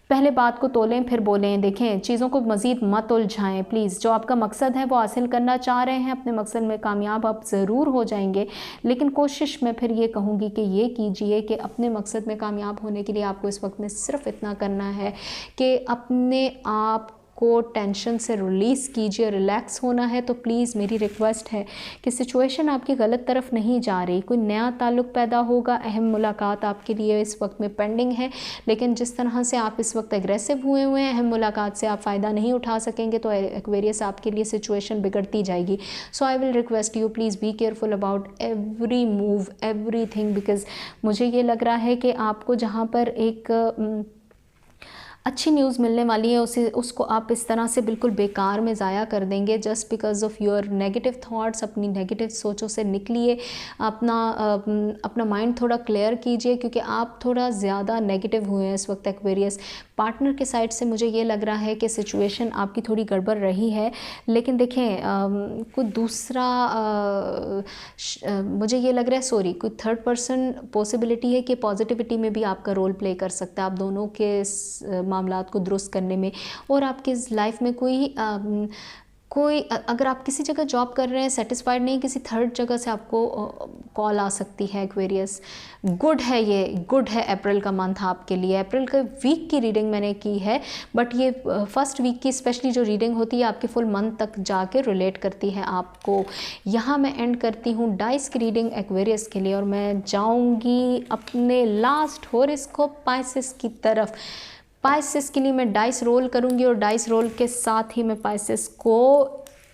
पहले बात को तोलें फिर बोलें। देखें, चीज़ों को मज़ीद मत उलझाएं प्लीज़। जो आपका मकसद है वो हासिल करना चाह रहे हैं, अपने मकसद में कामयाब आप ज़रूर हो जाएंगे। लेकिन कोशिश मैं फिर ये कहूँगी कि ये कीजिए कि अपने मकसद में कामयाब होने के लिए आपको इस वक्त में सिर्फ इतना करना है कि अपने आप को टेंशन से रिलीज़ कीजिए। रिलैक्स होना है तो प्लीज़ मेरी रिक्वेस्ट है कि सिचुएशन आपकी गलत तरफ नहीं जा रही। कोई नया ताल्लुक़ पैदा होगा, अहम मुलाकात आपके लिए इस वक्त में पेंडिंग है, लेकिन जिस तरह से आप इस वक्त एग्रेसिव हुए हैं, अहम मुलाकात से आप फ़ायदा नहीं उठा सकेंगे तो एक्वेरियस आपके लिए सिचुएशन बिगड़ती जाएगी। So I will request you please be careful about every move, every thing, because मुझे ये लग रहा है कि आपको जहाँ पर एक अच्छी न्यूज़ मिलने वाली है उसको आप इस तरह से बिल्कुल बेकार में ज़ाया कर देंगे just because of your negative thoughts. अपनी नेगेटिव सोचों से निकलिए, अपना माइंड थोड़ा क्लियर कीजिए, क्योंकि आप थोड़ा ज़्यादा नेगेटिव हुए हैं इस वक्त एक्वेरियस। पार्टनर के साइड से मुझे ये लग रहा है कि सिचुएशन आपकी थोड़ी गड़बड़ रही है, लेकिन देखें कोई दूसरा मुझे ये लग रहा है कोई थर्ड पर्सन पॉसिबिलिटी है कि पॉजिटिविटी में भी आपका रोल प्ले कर सकता है, आप दोनों के मामलात को दुरुस्त करने में। और आपकी लाइफ में कोई अगर आप किसी जगह जॉब कर रहे हैं, सेटिस्फाइड नहीं, किसी थर्ड जगह से आपको कॉल आ सकती है एक्वेरियस। गुड है, ये गुड है। अप्रैल का मंथ आपके लिए, अप्रैल के वीक की रीडिंग मैंने की है, बट ये फर्स्ट वीक की स्पेशली जो रीडिंग होती है आपके फुल मंथ तक जाके रिलेट करती है आपको। यहाँ मैं एंड करती हूँ डाइस की रीडिंग एक्वेरियस के लिए और मैं जाऊँगी अपने लास्ट हॉरोस्कोप पाइसेस की तरफ। पाइसेस के लिए मैं डाइस रोल करूंगी और डाइस रोल के साथ ही मैं पाइसेस को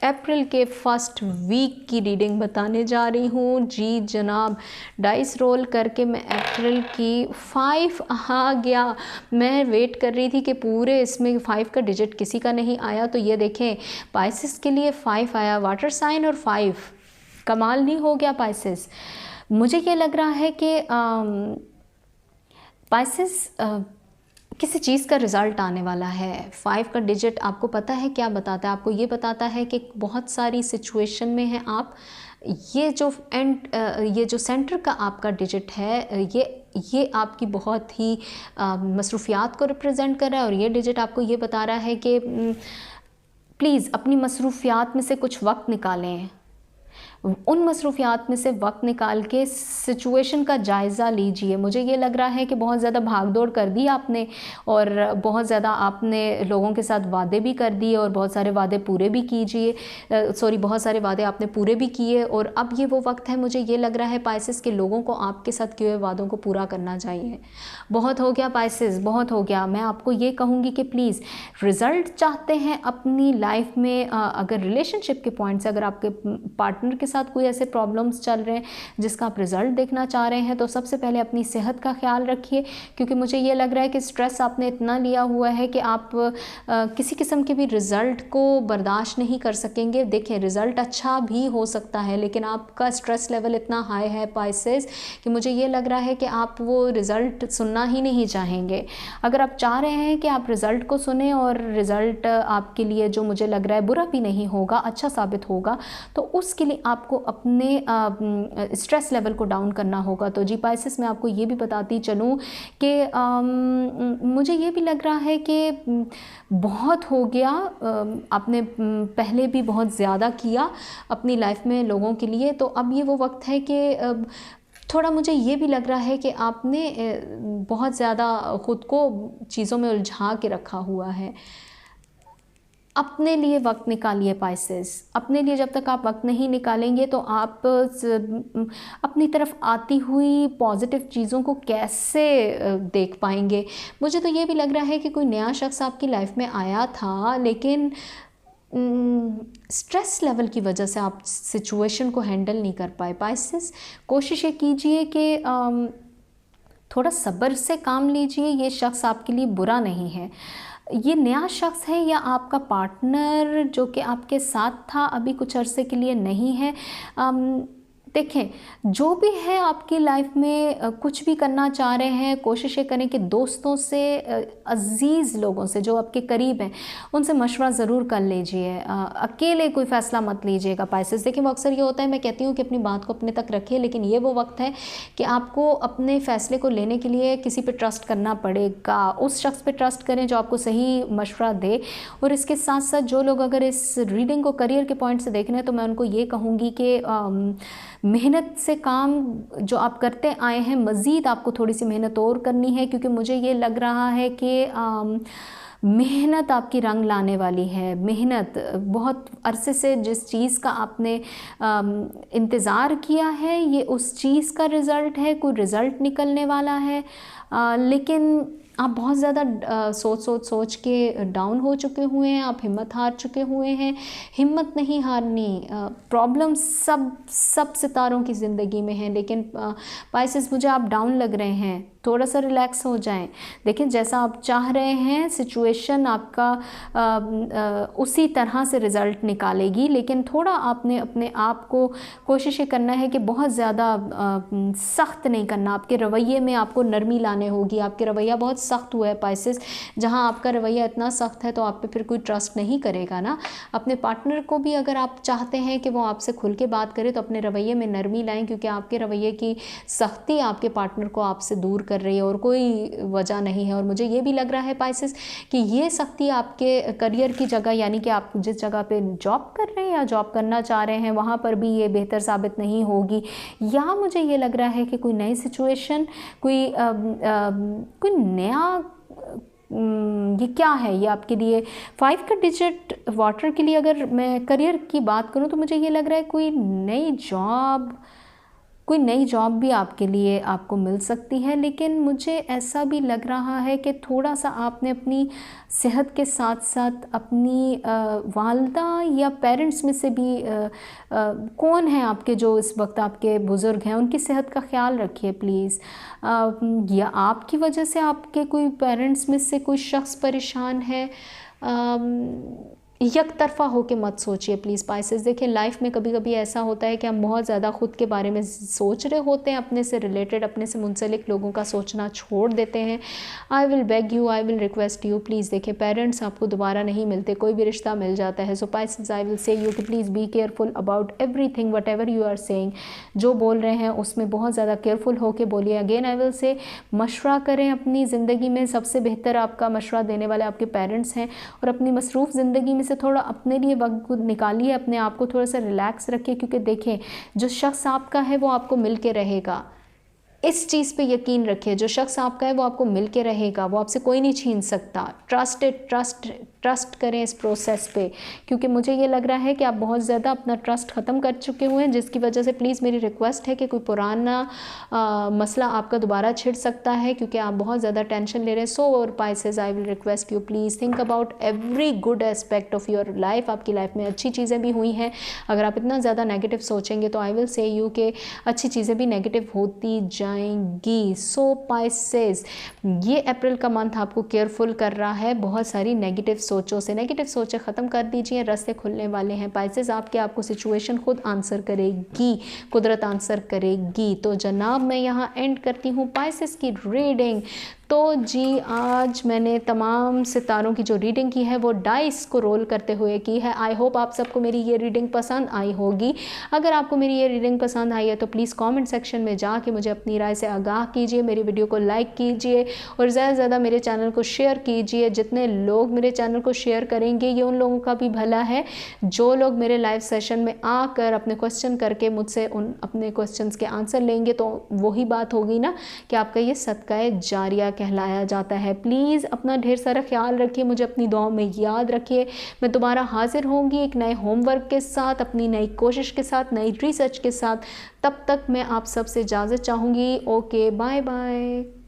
अप्रैल के फर्स्ट वीक की रीडिंग बताने जा रही हूँ। जी जनाब, डाइस रोल करके मैं अप्रैल की 5 आ गया। मैं वेट कर रही थी कि पूरे इसमें 5 का डिजिट किसी का नहीं आया, तो ये देखें पाइसेस के लिए 5 आया, वाटर साइन और 5। कमाल नहीं हो गया पाइसेस? मुझे ये लग रहा है कि पाइसेस किसी चीज़ का रिज़ल्ट आने वाला है। 5 का डिजिट आपको पता है क्या बताता है? आपको ये बताता है कि बहुत सारी सिचुएशन में हैं आप। ये जो सेंटर का आपका डिजिट है, ये आपकी बहुत ही मसरूफियात को रिप्रेजेंट कर रहा है और ये डिजिट आपको ये बता रहा है कि प्लीज़ अपनी मसरूफियात में से कुछ वक्त निकालें। उन मसरूफियात में से वक्त निकाल के सिचुएशन का जायज़ा लीजिए। मुझे ये लग रहा है कि बहुत ज़्यादा भाग दौड़ कर दी आपने और बहुत ज़्यादा आपने लोगों के साथ वादे भी कर दिए और बहुत सारे वादे पूरे भी कीजिए, बहुत सारे वादे आपने पूरे भी किए और अब ये वो वक्त है, मुझे ये लग रहा है पाइसेस के लोगों को आपके साथ किए हुए वादों को पूरा करना चाहिए। बहुत हो गया पाइसेस, बहुत हो गया। मैं आपको ये कहूँगी कि प्लीज़ रिज़ल्ट चाहते हैं अपनी लाइफ में, अगर रिलेशनशिप के पॉइंट से, अगर आपके पार्टनर के साथ कोई ऐसे प्रॉब्लम्स चल रहे हैं जिसका आप रिज़ल्ट देखना चाह रहे हैं, तो सबसे पहले अपनी सेहत का ख्याल रखिए, क्योंकि मुझे ये लग रहा है कि स्ट्रेस आपने इतना लिया हुआ है कि आप किसी किस्म के भी रिज़ल्ट को बर्दाश्त नहीं कर सकेंगे। देखिए रिज़ल्ट अच्छा भी हो सकता है, लेकिन आपका स्ट्रेस लेवल इतना हाई है पाइसेस कि मुझे ये लग रहा है कि आप वो रिज़ल्ट सुनना ही नहीं चाहेंगे। अगर आप चाह रहे हैं कि आप रिज़ल्ट को सुने और रिज़ल्ट आपके लिए जो मुझे लग रहा है बुरा भी नहीं होगा, अच्छा साबित होगा, तो उसके लिए आपको अपने स्ट्रेस लेवल को डाउन करना होगा। तो जी पाइसेस, मैं आपको ये भी बताती चलूँ कि मुझे ये भी लग रहा है कि बहुत हो गया, आपने पहले भी बहुत ज़्यादा किया अपनी लाइफ में लोगों के लिए, तो अब ये वो वक्त है कि थोड़ा मुझे ये भी लग रहा है कि आपने बहुत ज़्यादा ख़ुद को चीज़ों में उलझा के रखा हुआ है। अपने लिए वक्त निकालिए पाइसेस। अपने लिए जब तक आप वक्त नहीं निकालेंगे तो आप अपनी तरफ आती हुई पॉजिटिव चीज़ों को कैसे देख पाएंगे। मुझे तो ये भी लग रहा है कि कोई नया शख्स आपकी लाइफ में आया था, लेकिन स्ट्रेस लेवल की वजह से आप सिचुएशन को हैंडल नहीं कर पाए। पाइसेस, कोशिश ये कीजिए कि थोड़ा सब्र से काम लीजिए। ये शख्स आपके लिए बुरा नहीं है, ये नया शख्स है या आपका पार्टनर जो कि आपके साथ था अभी कुछ अरसे के लिए नहीं है। देखें, जो भी है आपकी लाइफ में कुछ भी करना चाह रहे हैं, कोशिश ये करें कि दोस्तों से, अजीज़ लोगों से जो आपके करीब हैं, उनसे मशवरा ज़रूर कर लीजिए। अकेले कोई फ़ैसला मत लीजिएगा पाइसेस। देखिए वो अक्सर ये होता है, मैं कहती हूँ कि अपनी बात को अपने तक रखिए, लेकिन ये वो वक्त है कि आपको अपने फ़ैसले को लेने के लिए किसी पे ट्रस्ट करना पड़ेगा। उस शख्स पे ट्रस्ट करें जो आपको सही मशवरा दे। और इसके साथ साथ जो लोग अगर इस रीडिंग को करियर के पॉइंट से देख रहे हैं, तो मैं उनको ये कहूँगी कि मेहनत से काम जो आप करते आए हैं, मज़ीद आपको थोड़ी सी मेहनत और करनी है, क्योंकि मुझे ये लग रहा है कि मेहनत आपकी रंग लाने वाली है। मेहनत, बहुत अरसे से जिस चीज़ का आपने इंतज़ार किया है, ये उस चीज़ का रिज़ल्ट है, कोई रिज़ल्ट निकलने वाला है, लेकिन आप बहुत ज़्यादा सोच के डाउन हो चुके हुए हैं, आप हिम्मत हार चुके हुए हैं। हिम्मत नहीं हारनी। प्रॉब्लम सब सितारों की ज़िंदगी में है, लेकिन पाइसेस मुझे आप डाउन लग रहे हैं, थोड़ा सा रिलैक्स हो जाएं। देखिए जैसा आप चाह रहे हैं सिचुएशन आपका उसी तरह से रिज़ल्ट निकालेगी, लेकिन थोड़ा आपने अपने आप को कोशिश करना है कि बहुत ज़्यादा सख्त नहीं करना। आपके रवैये में आपको नरमी लाने होगी। आपके रवैया बहुत सख्त हुआ है पाइसेस। जहां आपका रवैया इतना सख्त है तो आप पे फिर कोई ट्रस्ट नहीं करेगा ना। अपने पार्टनर को भी अगर आप चाहते हैं कि वो आपसे खुल के बात करे, तो अपने रवैये में नरमी लाएं, क्योंकि आपके रवैये की सख्ती आपके पार्टनर को आपसे दूर कर रही है और कोई वजह नहीं है। और मुझे ये भी लग रहा है पाइसेस कि ये सख्ती आपके करियर की जगह, यानी कि आप जिस जगह पे जॉब कर रहे हैं या जॉब करना चाह रहे हैं, वहाँ पर भी ये बेहतर साबित नहीं होगी। या मुझे ये लग रहा है कि कोई नई सिचुएशन, कोई नया, ये क्या है, ये आपके लिए 5 का डिजिट वाटर के लिए अगर मैं करियर की बात करूं, तो मुझे ये लग रहा है कोई नई जॉब भी आपके लिए आपको मिल सकती है। लेकिन मुझे ऐसा भी लग रहा है कि थोड़ा सा आपने अपनी सेहत के साथ साथ अपनी वालदा या पेरेंट्स में से भी कौन है आपके जो इस वक्त आपके बुज़ुर्ग हैं, उनकी सेहत का ख्याल रखिए प्लीज़। या आपकी वजह से आपके कोई पेरेंट्स में से कोई शख्स परेशान है, एक तरफ़ा होके मत सोचिए प्लीज़ पाइसेस। देखिए लाइफ में कभी कभी ऐसा होता है कि हम बहुत ज़्यादा ख़ुद के बारे में सोच रहे होते हैं, अपने से रिलेटेड, अपने से मुंसलिक लोगों का सोचना छोड़ देते हैं। आई will beg you, I will request you please. देखिए पेरेंट्स आपको दोबारा नहीं मिलते, कोई भी रिश्ता मिल जाता है। So Pisces, I will say you कि please be careful about everything, whatever you are saying. जो बोल रहे हैं उसमें बहुत ज़्यादा केयरफुल होके बोलिए। अगेन आई विल से, मशवरा करें अपनी ज़िंदगी में। सबसे बेहतर आपका मशवरा देने वाले आपके पेरेंट्स हैं, और अपनी मसरूफ़ ज़िंदगी में से थोड़ा अपने लिए वक्त निकालिए, अपने आप को थोड़ा सा रिलैक्स रखिए, क्योंकि देखें जो शख्स आपका है वो आपको मिल के रहेगा। इस चीज़ पे यकीन रखिए, जो शख्स आपका है वो आपको मिल के रहेगा, वो आपसे कोई नहीं छीन सकता। ट्रस्ट करें इस प्रोसेस पे, क्योंकि मुझे ये लग रहा है कि आप बहुत ज़्यादा अपना ट्रस्ट ख़त्म कर चुके हुए हैं, जिसकी वजह से प्लीज़ मेरी रिक्वेस्ट है कि कोई पुराना मसला आपका दोबारा छिड़ सकता है, क्योंकि आप बहुत ज़्यादा टेंशन ले रहे हैं। सो और Pisces, I will request you please think about every good aspect of your life. आपकी लाइफ में अच्छी चीज़ें भी हुई हैं, अगर आप इतना ज़्यादा नेगेटिव सोचेंगे तो आई विल से यू कि अच्छी चीज़ें भी नेगेटिव होती जाएंगी। सो पाइसेस, ये अप्रैल का मंथ आपको केयरफुल कर रहा है बहुत सारी नेगेटिव सोचों से। नेगेटिव सोचें ख़त्म कर दीजिए, रास्ते खुलने वाले हैं। पाइसेस, आपको सिचुएशन खुद आंसर करेगी, कुदरत आंसर करेगी। तो जनाब मैं यहाँ एंड करती हूँ पाइसेस की रीडिंग। तो जी आज मैंने तमाम सितारों की जो रीडिंग की है वो डाइस को रोल करते हुए की है। आई होप आप सबको मेरी ये रीडिंग पसंद आई होगी। अगर आपको मेरी ये रीडिंग पसंद आई है तो प्लीज़ कमेंट सेक्शन में जाके मुझे अपनी राय से आगाह कीजिए, मेरी वीडियो को लाइक कीजिए और ज़्यादा से ज़्यादा मेरे चैनल को शेयर कीजिए। जितने लोग मेरे चैनल को शेयर करेंगे ये उन लोगों का भी भला है जो लोग मेरे लाइव सेशन में आकर अपने क्वेश्चन करके मुझसे उन अपने क्वेश्चंस के आंसर लेंगे, तो वही बात होगी ना कि आपका ये सदका जारिया कहलाया जाता है। प्लीज़ अपना ढेर सारा ख्याल रखिए, मुझे अपनी दुआओं में याद रखिए। मैं दोबारा हाजिर होंगी एक नए होमवर्क के साथ, अपनी नई कोशिश के साथ, नई रिसर्च के साथ। तब तक मैं आप सबसे इजाज़त चाहूँगी। Okay, bye bye.